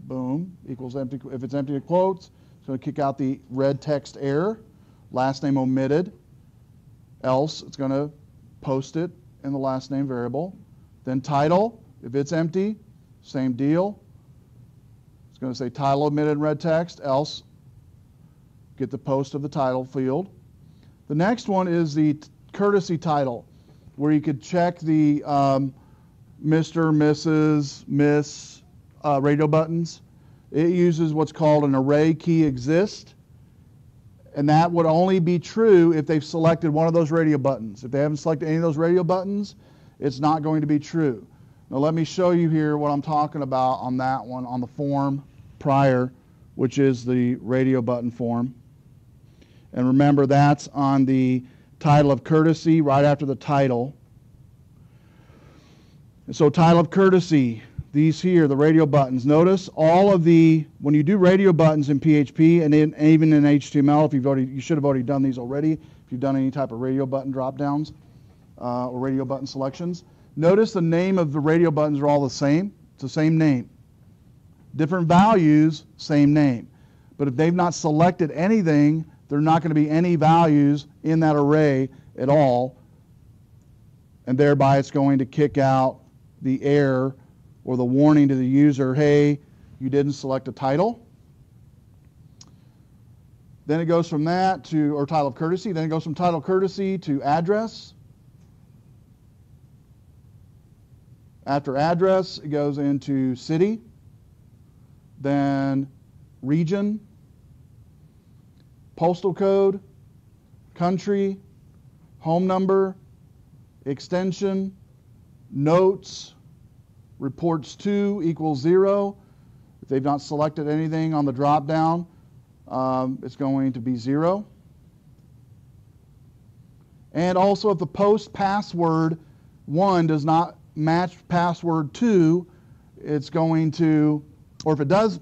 boom, equals empty. If it's empty quotes, it's going to kick out the red text error, last name omitted, else it's going to post it in the last name variable. Then title, if it's empty, same deal. It's going to say title omitted in red text, else get the post of the title field. The next one is the courtesy title, where you could check the Mr., Mrs., Miss radio buttons. It uses what's called an array key exist, and that would only be true if they've selected one of those radio buttons. If they haven't selected any of those radio buttons, it's not going to be true. Now let me show you here what I'm talking about on that one, on the form prior, which is the radio button form. And remember, that's on the title of courtesy right after the title. And so title of courtesy, these here, the radio buttons. Notice all of the, when you do radio buttons in PHP and even in HTML, if you should have already done these already, if you've done any type of radio button drop downs or radio button selections. Notice the name of the radio buttons are all the same. It's the same name. Different values, same name. But if they've not selected anything, there are not going to be any values in that array at all, and thereby it's going to kick out the error or the warning to the user, hey, you didn't select a title. Then it goes from that to, or title of courtesy, then it goes from title of courtesy to address. After address, it goes into city, then region, postal code, country, home number, extension, notes, reports to equals 0. If they've not selected anything on the drop down, it's going to be 0. And also if the post password 1 does not match password 2, it's going to, or if it does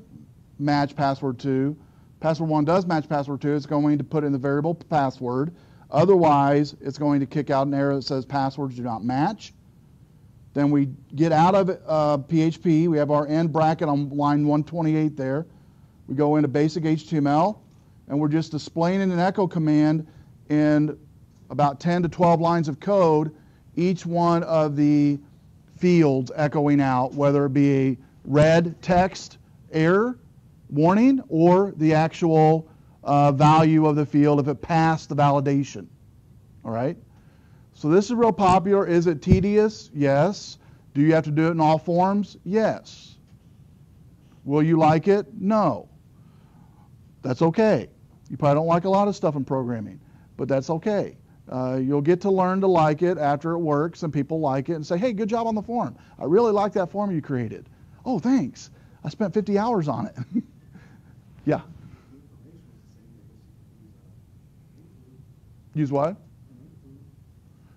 match password 2, password 1 does match password 2, it's going to put in the variable password. Otherwise, it's going to kick out an error that says passwords do not match. Then we get out of PHP. We have our end bracket on line 128 there. We go into basic HTML, and we're just displaying in an echo command in about 10 to 12 lines of code, each one of the fields echoing out, whether it be a red text error warning or the actual value of the field if it passed the validation. All right? So this is real popular. Is it tedious? Yes. Do you have to do it in all forms? Yes. Will you like it? No. That's okay. You probably don't like a lot of stuff in programming, but that's okay. You'll get to learn to like it after it works and people like it and say, hey, good job on the form. I really like that form you created. Oh, thanks. I spent 50 hours on it. Yeah. Use what?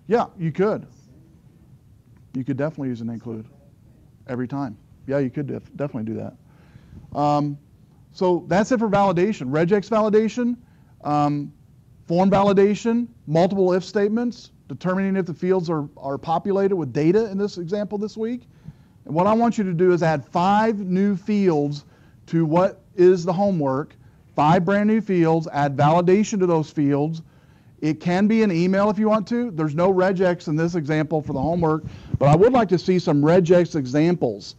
Yeah, you could. You could definitely use an include every time. Yeah, you could definitely do that. So that's it for validation. Regex validation, form validation, multiple if statements, determining if the fields are populated with data in this example this week. And what I want you to do is add 5 new fields to what is the homework, 5 brand new fields, add validation to those fields. It can be an email if you want to. There's no regex in this example for the homework, but I would like to see some regex examples.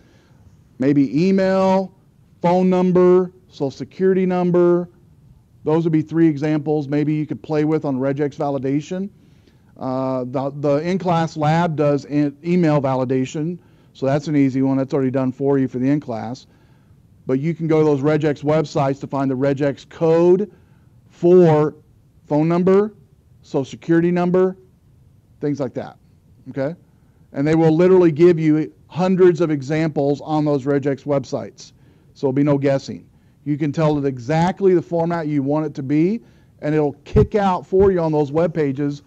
Maybe email, phone number, social security number. Those would be 3 examples maybe you could play with on regex validation. The in-class lab does email validation, so that's an easy one. That's already done for you for the in-class. But you can go to those regex websites to find the regex code for phone number, social security number, things like that, okay? And they will literally give you hundreds of examples on those regex websites. so there'll be no guessing. You can tell it exactly the format you want it to be, and it'll kick out for you on those web pages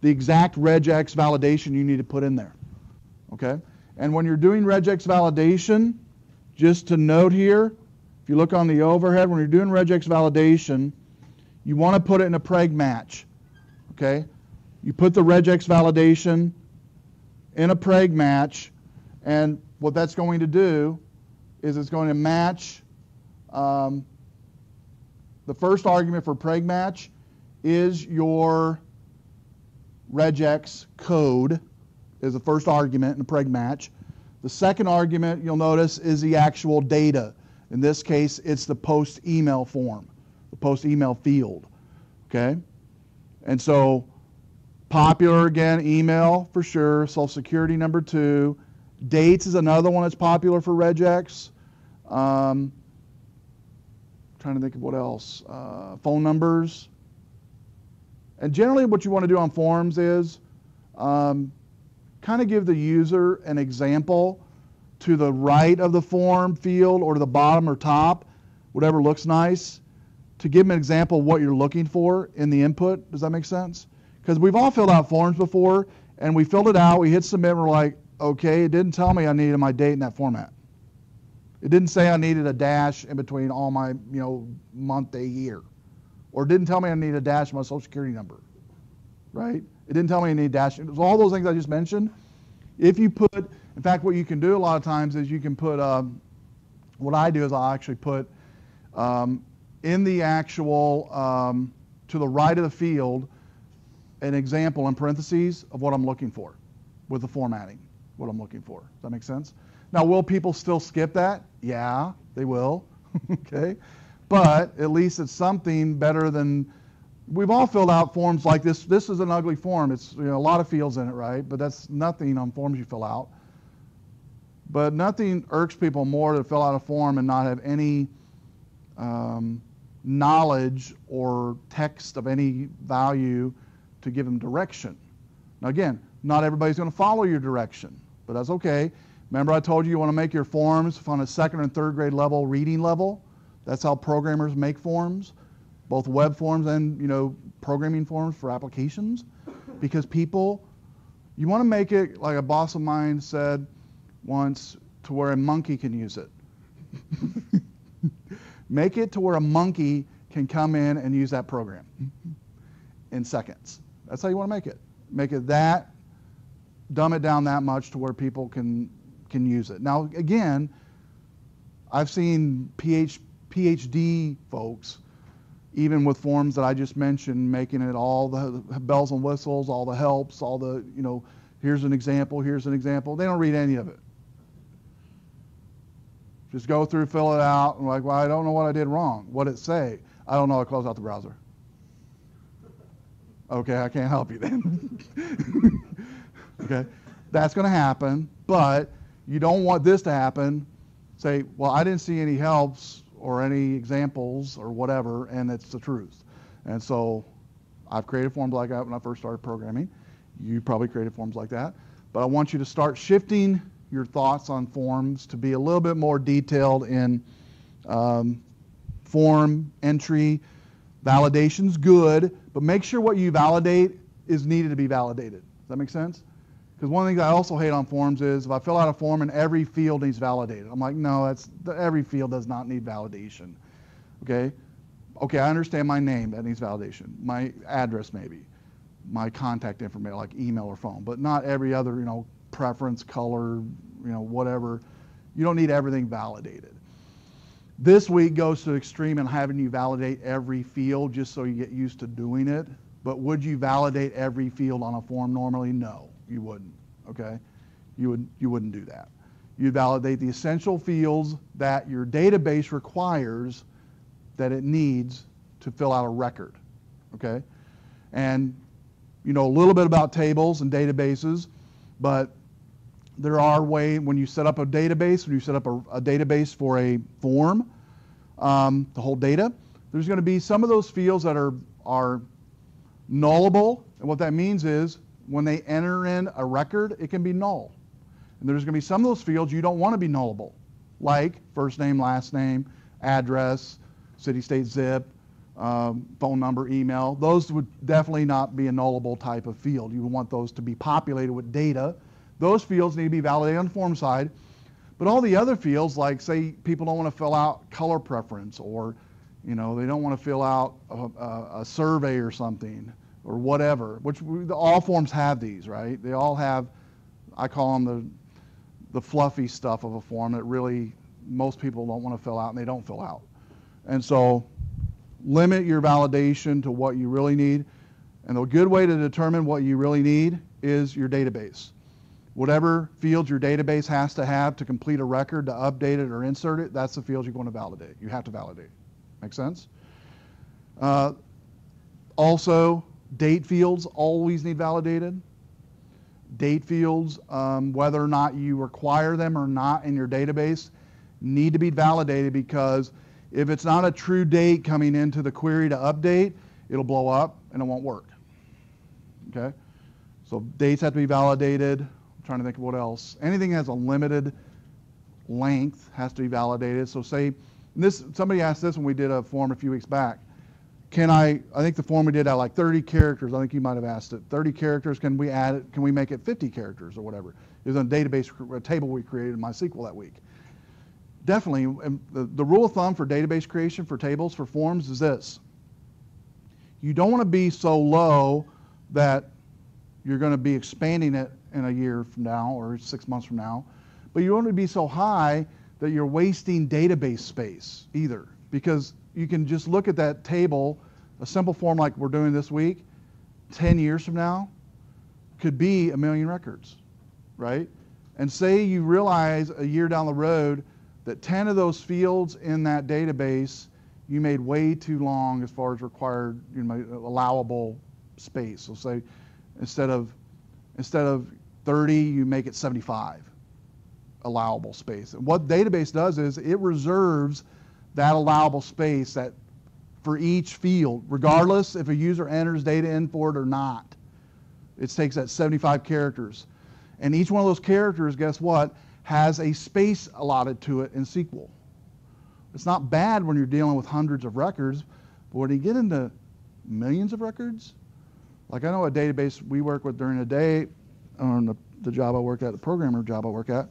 the exact regex validation you need to put in there. Okay? And when you're doing regex validation, just to note here, if you look on the overhead, when you're doing regex validation, you want to put it in a preg match. Okay? You put the regex validation in a preg match, and what that's going to do is it's going to match the first argument for preg match is your regex code is the first argument in the preg match. The second argument, you'll notice, is the actual data. In this case, it's the post email form, the post email field. Okay? And so popular again, email for sure, social security number 2. Dates is another one that's popular for regex. Trying to think of what else. Phone numbers. And generally what you want to do on forms is kind of give the user an example to the right of the form field or to the bottom or top, whatever looks nice, to give them an example of what you're looking for in the input. Does that make sense? Because we've all filled out forms before, and we filled it out, we hit submit, and we're like, okay, it didn't tell me I needed my date in that format. It didn't say I needed a dash in between all my, month, day, year. Or it didn't tell me I needed a dash in my social security number, right? It didn't tell me I needed a dash. It was all those things I just mentioned. If you put, in fact, what you can do a lot of times is you can put, what I do is I'll actually put in the actual, to the right of the field, an example in parentheses of what I'm looking for with the formatting, what I'm looking for. Does that make sense? Now, will people still skip that? Yeah, they will, okay? But at least it's something better than, we've all filled out forms like this. This is an ugly form. It's a lot of fields in it, right? But that's nothing on forms you fill out. But nothing irks people more to fill out a form and not have any knowledge or text of any value to give them direction. Now again, not everybody's going to follow your direction, but that's okay. Remember I told you want to make your forms on a 2nd and 3rd grade level, reading level. That's how programmers make forms, both web forms and programming forms for applications. Because people, you want to make it, like a boss of mine said once, to where a monkey can use it. Make it to where a monkey can come in and use that program in seconds. That's how you want to make it. Make it that, dumb it down that much to where people can use it. Now, again, I've seen PhD folks, even with forms that I just mentioned, making it all the bells and whistles, all the helps, all the, here's an example, here's an example. They don't read any of it. Just go through, fill it out, and like, well, I don't know what I did wrong. What did it say? I don't know, I closed out the browser. Okay, I can't help you then. Okay, that's going to happen, but you don't want this to happen. Say, well, I didn't see any helps or any examples or whatever, and it's the truth. And so I've created forms like that when I first started programming. You probably created forms like that. But I want you to start shifting your thoughts on forms to be a little bit more detailed in form entry. Validation's good, but make sure what you validate is needed to be validated. Does that make sense? Because one of the things I also hate on forms is if I fill out a form and every field needs validated. I'm like, no, every field does not need validation. Okay? Okay, I understand my name, that needs validation. My address maybe. My contact information like email or phone, but not every other, preference, color, whatever. You don't need everything validated. This week goes to the extreme in having you validate every field just so you get used to doing it. But would you validate every field on a form normally? No, you wouldn't. Okay? You wouldn't do that. You'd validate the essential fields that your database requires that it needs to fill out a record. Okay? And a little bit about tables and databases, but there are ways when you set up a database, when you set up a database for a form to hold data, there's going to be some of those fields that are nullable. And what that means is when they enter in a record, it can be null. And there's going to be some of those fields you don't want to be nullable. like first name, last name, address, city, state, zip, phone number, email. Those would definitely not be a nullable type of field. You would want those to be populated with data. Those fields need to be validated on the form side. But all the other fields, like say people don't want to fill out color preference, or they don't want to fill out a survey or something, or whatever, which all forms have these, right? They all have, I call them the fluffy stuff of a form that really most people don't want to fill out and they don't fill out. And so limit your validation to what you really need. And a good way to determine what you really need is your database. Whatever fields your database has to have to complete a record, to update it or insert it, that's the fields you're going to validate. You have to validate. Make sense? Also, date fields always need validated. Date fields, whether or not you require them or not in your database, need to be validated, because if it's not a true date coming into the query to update, it'll blow up and it won't work. Okay? So dates have to be validated. I'm trying to think of what else. Anything that has a limited length has to be validated. So say, somebody asked this when we did a form a few weeks back. I think the form we did had like 30 characters. I think you might have asked it. 30 characters, can we make it 50 characters or whatever? It was on a database, a table we created in MySQL that week. Definitely, the rule of thumb for database creation, for tables, for forms is this. You don't want to be so low that you're going to be expanding it in a year from now or 6 months from now, but you don't want to be so high that you're wasting database space either, because you can just look at that table, a simple form like we're doing this week, 10 years from now, could be 1 million records, right? And say you realize a year down the road that 10 of those fields in that database you made way too long as far as required allowable space. So say instead of 30, you make it 75 allowable space. And what database does is it reserves that allowable space that for each field, regardless if a user enters data in for it or not. It takes that 75 characters. And each one of those characters, guess what, has a space allotted to it in SQL. It's not bad when you're dealing with hundreds of records, but when you get into millions of records, like I know a database we work with during the day, on the job I work at, the programmer job I work at,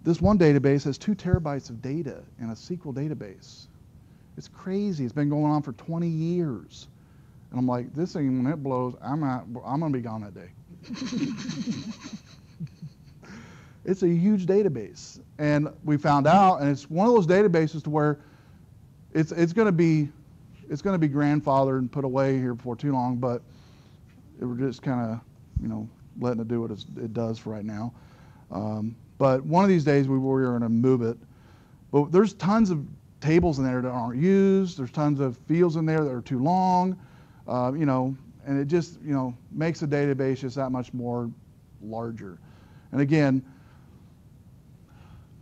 this one database has 2 terabytes of data in a SQL database. It's crazy. It's been going on for 20 years. And I'm like, this thing, when it blows, I'm going to be gone that day. It's a huge database. And we found out, and it's one of those databases to where it's going to be grandfathered and put away here before too long, but we're just kind of, letting it do what it does for right now. But one of these days we're going to move it. But there's tons of tables in there that aren't used. There's tons of fields in there that are too long, and it just, makes the database just that much more larger. And again,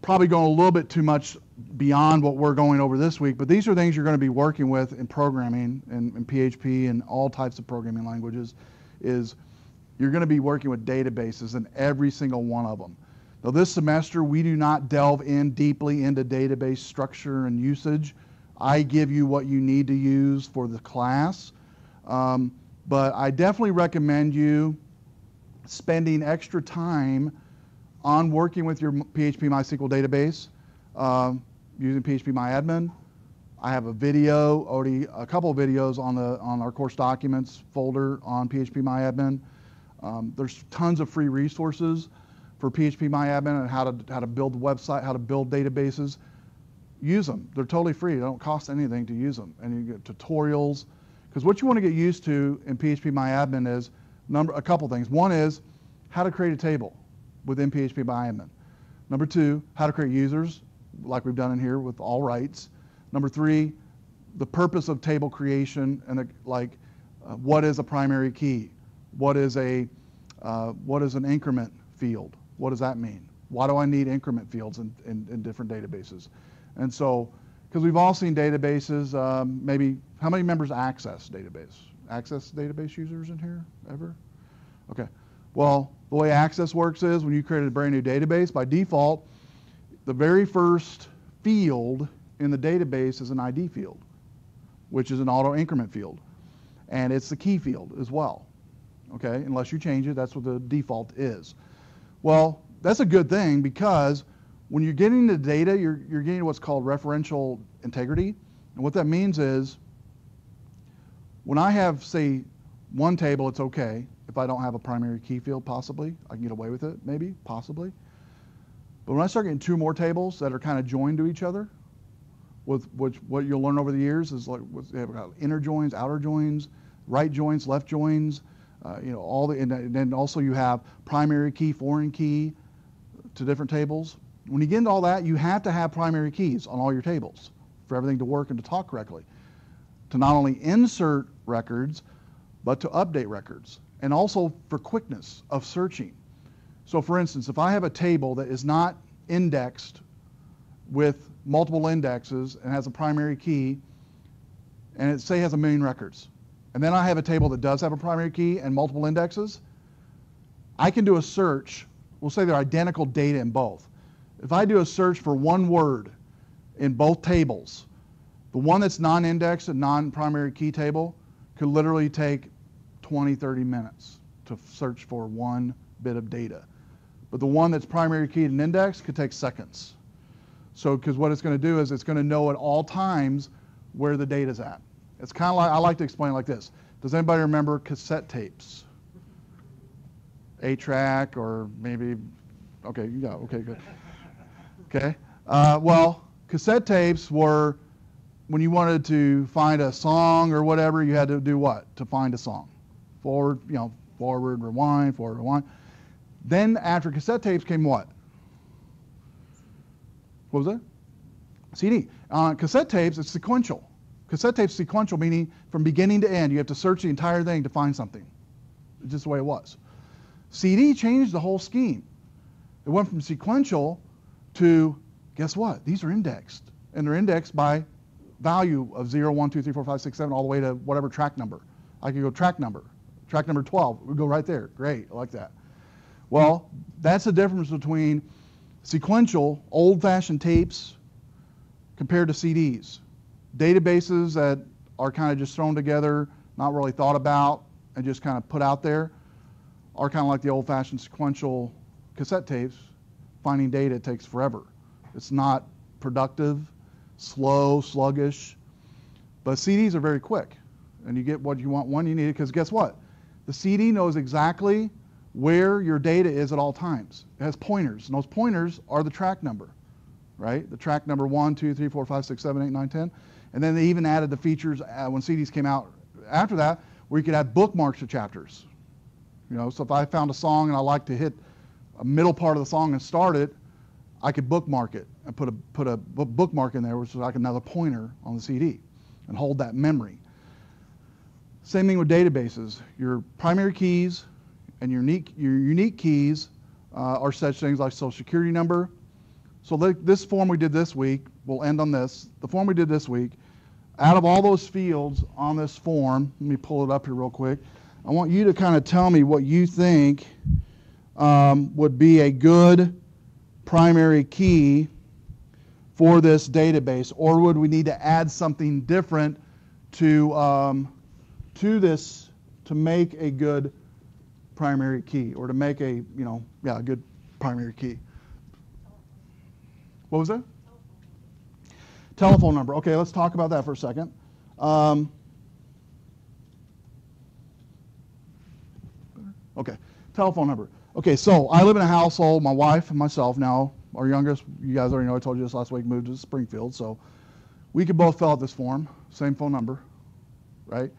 probably going a little bit too much beyond what we're going over this week, but these are things you're going to be working with in programming and in PHP and all types of programming languages, is you're going to be working with databases in every single one of them. Now this semester, we do not delve in deeply into database structure and usage. I give you what you need to use for the class, but I definitely recommend you spending extra time on working with your PHP MySQL database, using PHP MyAdmin. I have a video, already a couple of videos on our course documents folder on PHP MyAdmin. There's tons of free resources for PHP MyAdmin and how to build a website, how to build databases. Use them. They're totally free. They don't cost anything to use them. And you get tutorials. Because what you want to get used to in PHP MyAdmin is a couple things. One is how to create a table within PHP MyAdmin. Number 2, how to create users, like we've done in here with all rights. Number 3, the purpose of table creation, and what is a primary key? What is an increment field? What does that mean? Why do I need increment fields in different databases? And so, because we've all seen databases, maybe, how many members Access database? Access database users in here, ever? Okay. Well, the way Access works is when you create a brand new database, by default, the very first field in the database is an ID field, which is an auto increment field. And it's the key field as well. Okay, unless you change it, that's what the default is. Well, that's a good thing because when you're getting the data, you're getting what's called referential integrity. And what that means is when I have, say, one table, it's okay. If I don't have a primary key field, possibly, I can get away with it, maybe, possibly. But when I start getting two more tables that are kind of joined to each other, with which what you'll learn over the years is like they have inner joins, outer joins, right joins, left joins, all the, and then also you have primary key, foreign key to different tables. When you get into all that, you have to have primary keys on all your tables for everything to work and to talk correctly. To not only insert records, but to update records, and also for quickness of searching. So for instance, if I have a table that is not indexed with multiple indexes and has a primary key, and it say has 1 million records, and then I have a table that does have a primary key and multiple indexes, I can do a search. We'll say they're identical data in both. If I do a search for one word in both tables, the one that's non-indexed and non-primary key table could literally take 20, 30 minutes to search for one bit of data. But the one that's primary keyed and indexed could take seconds. So, because what it's going to do is it's going to know at all times where the data's at. It's kind of like, I like to explain it like this. Does anybody remember cassette tapes? 8-track or maybe, okay, you got, okay, good. Okay, well, cassette tapes were, when you wanted to find a song or whatever, you had to do what to find a song? Forward, forward, rewind, forward, rewind. Then after cassette tapes came what? What was that? CD. Cassette tapes, it's sequential. Cassette tapes sequential, meaning from beginning to end, you have to search the entire thing to find something. It's just the way it was. CD changed the whole scheme. It went from sequential to, guess what? These are indexed. And they're indexed by value of 0, 1, 2, 3, 4, 5, 6, 7, all the way to whatever track number. I could go track number 12. We go right there. Great, I like that. Well, that's the difference between sequential, old-fashioned tapes compared to CDs. Databases that are kind of just thrown together, not really thought about, and just kind of put out there are kind of like the old-fashioned sequential cassette tapes. Finding data takes forever. It's not productive, slow, sluggish. But CDs are very quick. And you get what you want when you need it, because guess what? The CD knows exactly where your data is at all times. It has pointers, and those pointers are the track number, right? The track number 1, 2, 3, 4, 5, 6, 7, 8, 9, 10. And then they even added the features when CDs came out after that, where you could add bookmarks to chapters. So if I found a song and I like to hit a middle part of the song and start it, I could bookmark it and put a bookmark in there, which is like another pointer on the CD, and hold that memory. Same thing with databases. Your primary keys and your unique keys are such things like social security number. So this form we did this week, we'll end on this. The form we did this week, out of all those fields on this form, let me pull it up here real quick. I want you to kind of tell me what you think would be a good primary key for this database, or would we need to add something different to this to make a good primary key, or to make a a good primary key? What was that? Telephone number. Okay, let's talk about that for a second. Okay, telephone number. Okay, so I live in a household, my wife and myself now, our youngest, you guys already know, I told you this last week, moved to Springfield, so we could both fill out this form, same phone number, right?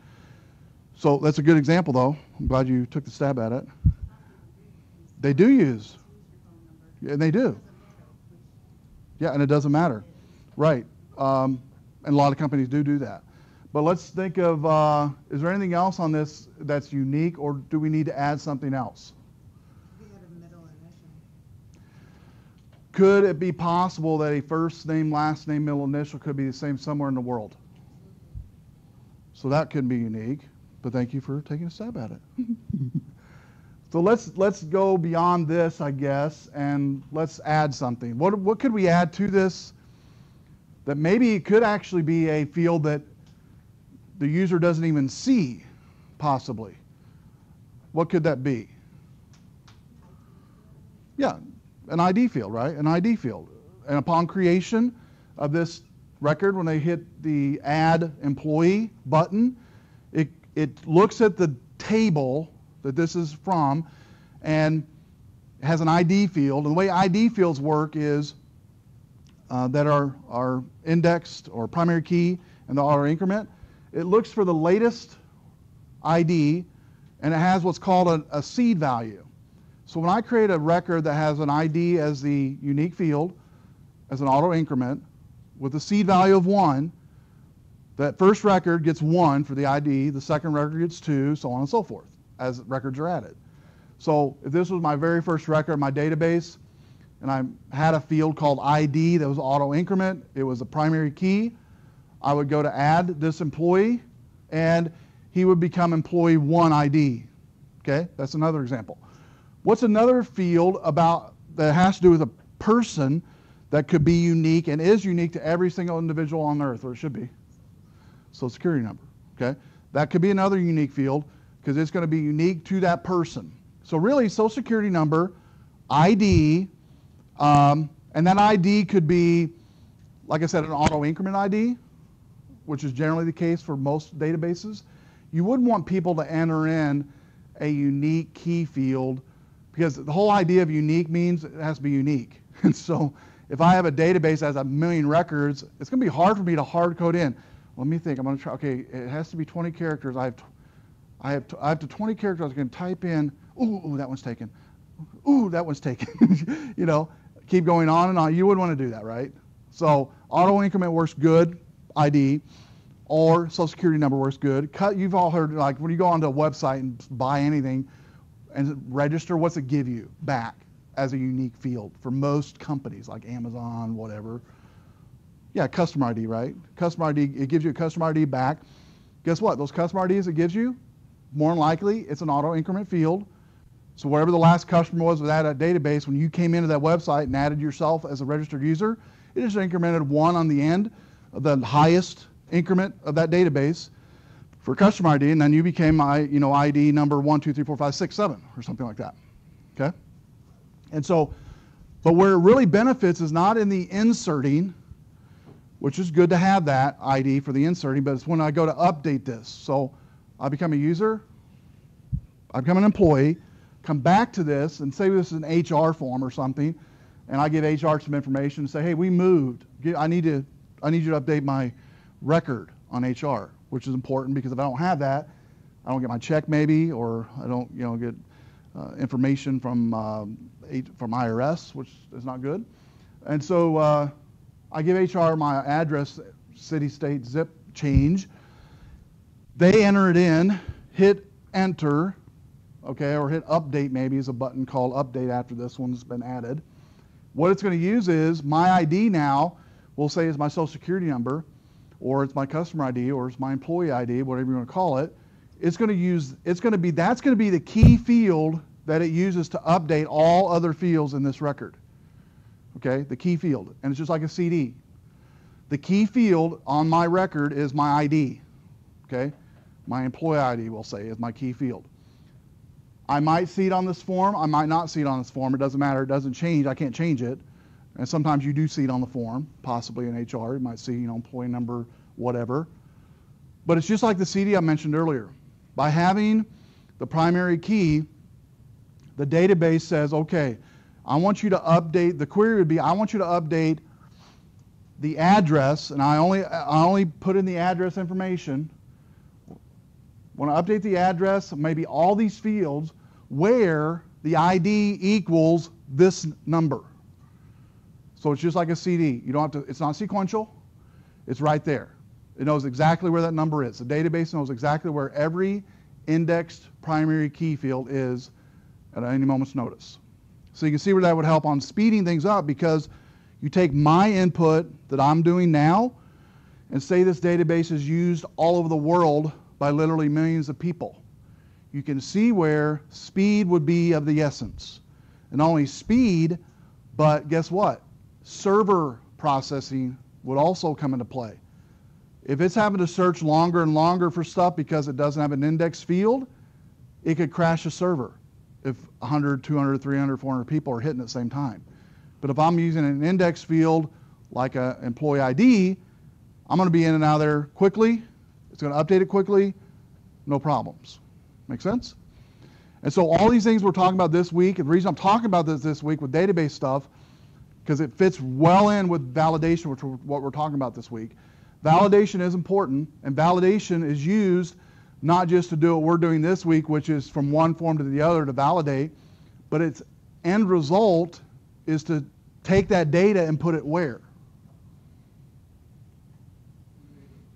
So that's a good example, though. I'm glad you took the stab at it. They do use. Yeah, they do. Yeah, and it doesn't matter. Right. And a lot of companies do that. But let's think of, is there anything else on this that's unique, or do we need to add something else? We had a middle initial. Could it be possible that a first name, last name, middle initial could be the same somewhere in the world? So that could be unique, but thank you for taking a stab at it. So let's go beyond this, I guess, and let's add something. What could we add to this that maybe it could actually be a field that the user doesn't even see, possibly? What could that be? Yeah, an ID field, right? An ID field. And upon creation of this record, when they hit the Add Employee button, it looks at the table that this is from and has an ID field. And the way ID fields work is that are indexed or primary key and the auto increment. It looks for the latest ID, and it has what's called a seed value. So when I create a record that has an ID as the unique field, as an auto increment, with a seed value of 1, that first record gets 1 for the ID, the second record gets 2, so on and so forth, as records are added. So if this was my very first record in my database, and I had a field called ID that was auto increment, it was a primary key, I would go to add this employee, and he would become employee 1 ID. Okay, that's another example. What's another field about that has to do with a person that could be unique and is unique to every single individual on earth, or it should be? Social Security number. Okay, that could be another unique field because it's going to be unique to that person. So really, Social Security number, ID, and that ID could be, like I said, an auto increment ID, which is generally the case for most databases. You wouldn't want people to enter in a unique key field because the whole idea of unique means it has to be unique. And so if I have a database that has 1 million records, it's going to be hard for me to hard code in. Let me think. I'm going to try. Okay, it has to be 20 characters. I have to 20 characters. I can type in. Ooh, that one's taken. Ooh, that one's taken. You know, keep going on and on. You wouldn't want to do that, right? So auto increment works good, ID, or Social Security number works good. You've all heard, like when you go onto a website and buy anything and register, what's it give you back as a unique field for most companies like Amazon, whatever? Yeah, customer ID, right? Customer ID, it gives you a customer ID back. Guess what? Those customer IDs it gives you, more than likely, it's an auto increment field. So whatever the last customer was with that database, when you came into that website and added yourself as a registered user, it just incremented 1 on the end of the highest increment of that database for customer ID, and then you became ID number 1, 2, 3, 4, 5, 6, 7, or something like that. Okay? And so, but where it really benefits is not in the inserting, which is good to have that ID for the inserting, but it's when I go to update this. So I become a user, I become an employee, come back to this, and say this is an HR form or something, and I give HR some information and say, hey, we moved. I need you to update my record on HR, which is important because if I don't have that, I don't get my check maybe, or I don't get information from IRS, which is not good. And so I give HR my address, city, state, zip change. They enter it in, hit enter, okay, or hit update maybe is a button called update after this one's been added. What it's going to use is my ID now, we'll say is my Social Security number, or it's my customer ID, or it's my employee ID, whatever you want to call it. That's going to be the key field that it uses to update all other fields in this record. Okay, the key field, and it's just like a CD. The key field on my record is my ID. Okay, my employee ID, we'll say, is my key field. I might see it on this form, I might not see it on this form. It doesn't matter, it doesn't change, I can't change it. And sometimes you do see it on the form, possibly in HR. You might see, employee number, whatever. But it's just like the CD I mentioned earlier. By having the primary key, the database says, okay, I want you to update, the query would be, I want you to update the address, and I only put in the address information. When I update the address, maybe all these fields where the ID equals this number. So it's just like a CD. You don't have to, it's not sequential. It's right there. It knows exactly where that number is. The database knows exactly where every indexed primary key field is at any moment's notice. So you can see where that would help on speeding things up, because you take my input that I'm doing now and say this database is used all over the world by literally millions of people. you can see where speed would be of the essence. And not only speed, but guess what? Server processing would also come into play. If it's having to search longer and longer for stuff because it doesn't have an index field, it could crash a server if 100, 200, 300, 400 people are hitting at the same time. But if I'm using an index field like an employee ID, I'm going to be in and out of there quickly. It's going to update it quickly, no problems. Make sense? And so all these things we're talking about this week, and the reason I'm talking about this week with database stuff, because it fits well in with validation, which is what we're talking about this week. Validation is important, and validation is used not just to do what we're doing this week, which is from one form to the other to validate, but its end result is to take that data and put it where?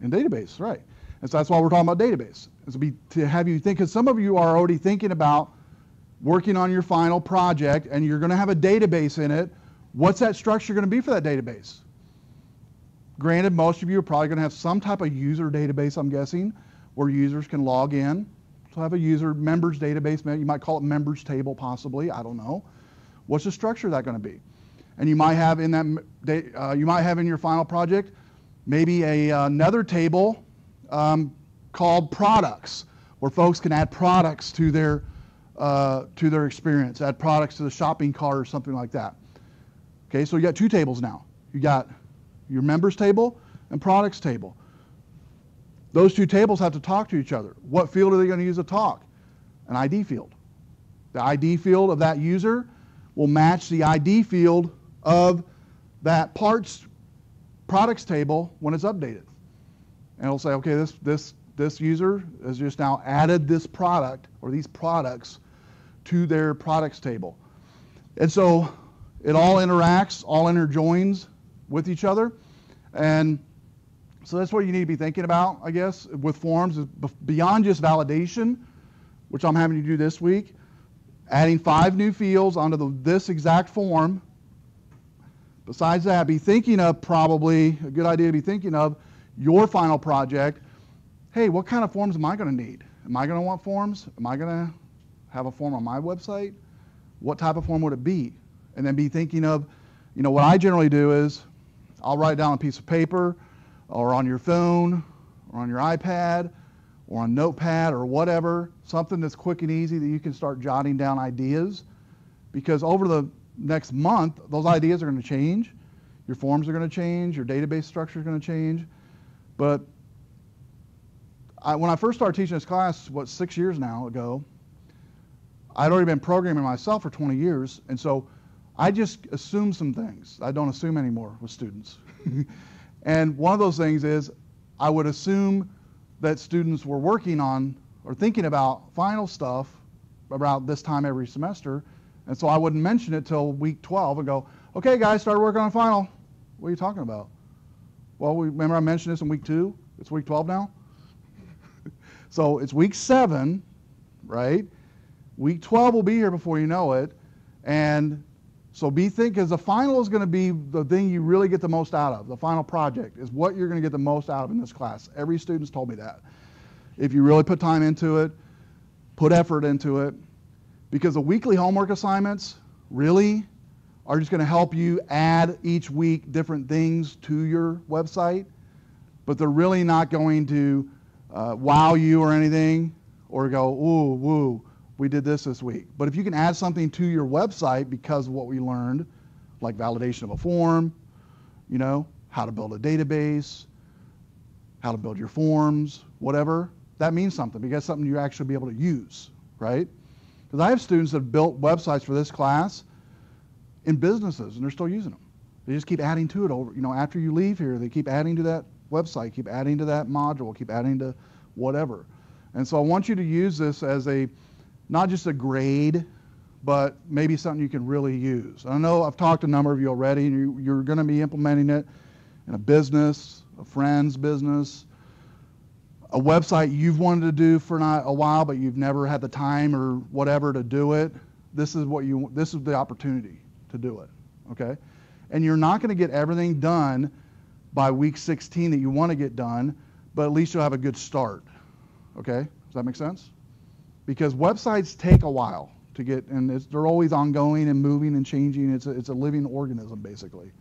In database, right. And so that's why we're talking about database. It's to have you think, because some of you are already thinking about working on your final project and you're going to have a database in it. What's that structure going to be for that database? Granted, most of you are probably going to have some type of user database, I'm guessing, where users can log in. So have a user members database. You might call it members table possibly. I don't know. What's the structure of that going to be? And you might have in that you might have in your final project maybe another table called products, where folks can add products to their experience, add products to the shopping cart or something like that. Okay, so you got two tables now. You got your members table and products table. Those two tables have to talk to each other. What field are they going to use to talk? An ID field. The ID field of that user will match the ID field of that products table when it's updated. And it'll say, okay, this user has just now added this product or these products to their products table. And so it all interacts, all interjoins with each other. And so that's what you need to be thinking about, I guess, with forms, is beyond just validation, which I'm having to do this week, adding 5 new fields onto this exact form. Besides that, be thinking of probably, a good idea to be thinking of your final project. Hey, what kind of forms am I going to need? Am I going to want forms? Am I going to have a form on my website? What type of form would it be? And then be thinking of, what I generally do is I'll write down a piece of paper or on your phone or on your iPad or on Notepad or whatever, something that's quick and easy that you can start jotting down ideas, because over the next month, those ideas are going to change. Your forms are going to change. Your database structure is going to change. But when I first started teaching this class, 6 years now ago, I'd already been programming myself for 20 years, and so I just assumed some things. I don't assume anymore with students. And one of those things is I would assume that students were working on or thinking about final stuff about this time every semester, and so I wouldn't mention it till week 12 and go, okay guys, start working on final. What are you talking about? Well, remember I mentioned this in week 2? It's week 12 now? So it's week 7, right? Week 12 will be here before you know it. And so because the final is going to be the thing you really get the most out of. The final project is what you're going to get the most out of in this class. Every student's told me that. If you really put time into it, put effort into it, because the weekly homework assignments really are just going to help you add each week different things to your website, but they're really not going to wow you or anything, or go, ooh, woo, we did this week. But if you can add something to your website because of what we learned, like validation of a form, how to build a database, how to build your forms, whatever, that means something, because it's something you actually be able to use, right? Because I have students that have built websites for this class in businesses, and they're still using them. They just keep adding to it over, after you leave here, they keep adding to that website, keep adding to that module, keep adding to whatever. And so I want you to use this as not just a grade, but maybe something you can really use. I know I've talked to a number of you already, and you're going to be implementing it in a business, a friend's business, a website you've wanted to do for a while, but you've never had the time or whatever to do it. This is the opportunity to do it, okay? And you're not going to get everything done by week 16 that you want to get done, but at least you'll have a good start, okay? Does that make sense? because websites take a while to get, and they're always ongoing and moving and changing. It's a living organism, basically.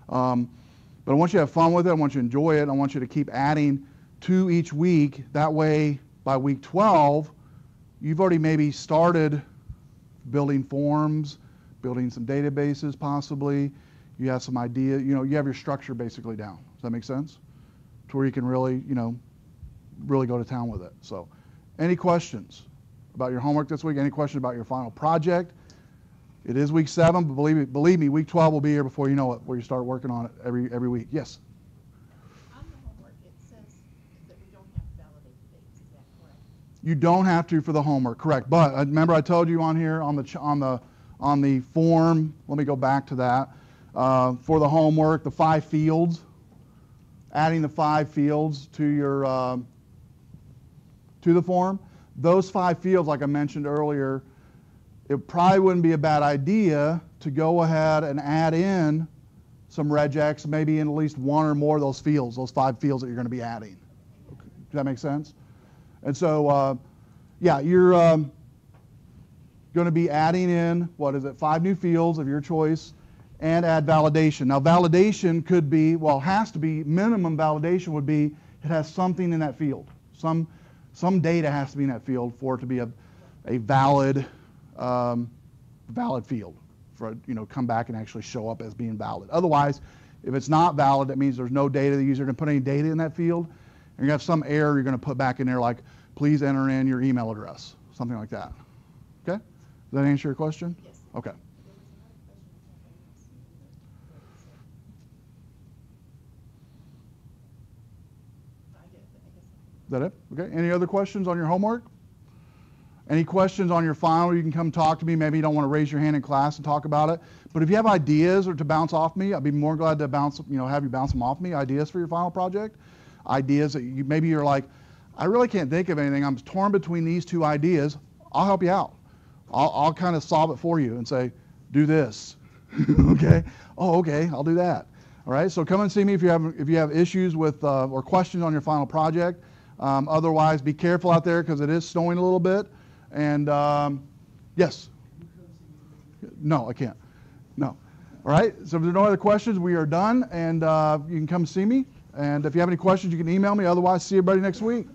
But I want you to have fun with it. I want you to enjoy it. I want you to keep adding to each week. That way, by week 12, you've already maybe started building forms, building some databases possibly. You have some idea, you have your structure basically down. Does that make sense? To where you can really, really go to town with it. So, any questions about your homework this week? Any questions about your final project? It is week 7, but believe me, week 12 will be here before you know it, where you start working on it every week. Yes? On the homework, it says that we don't have to validate the dates. Is that correct? You don't have to for the homework, correct. But remember I told you on here on the form, let me go back to that, for the homework, the 5 fields, adding the 5 fields to your to the form. Those 5 fields, like I mentioned earlier, it probably wouldn't be a bad idea to go ahead and add in some regex, maybe in at least 1 or more of those fields, those 5 fields that you're going to be adding. Okay. Does that make sense? And so, yeah, you're going to be adding in, 5 new fields of your choice, and add validation. Now, validation could be, has to be, minimum validation would be it has something in that field. Some data has to be in that field for it to be a valid valid field for come back and actually show up as being valid. Otherwise, if it's not valid, that means there's no data. The user didn't put any data in that field, and you have some error you're going to put back in there, like please enter in your email address, something like that. Okay? Does that answer your question? Yes. Okay. Is that it? Okay. Any other questions on your homework? Any questions on your final? You can come talk to me. Maybe you don't want to raise your hand in class and talk about it. But if you have ideas or to bounce off me, I'd be more glad to have you bounce them off me. Ideas for your final project, ideas that maybe you're like, I really can't think of anything. I'm torn between these 2 ideas. I'll help you out. I'll kind of solve it for you and say, do this. Okay? Oh, okay. I'll do that. All right. So come and see me if you have issues with or questions on your final project. Otherwise, be careful out there because it is snowing a little bit. And yes. No, I can't. No. All right. So if there are no other questions, we are done. And you can come see me. And if you have any questions, you can email me. Otherwise, see everybody next week.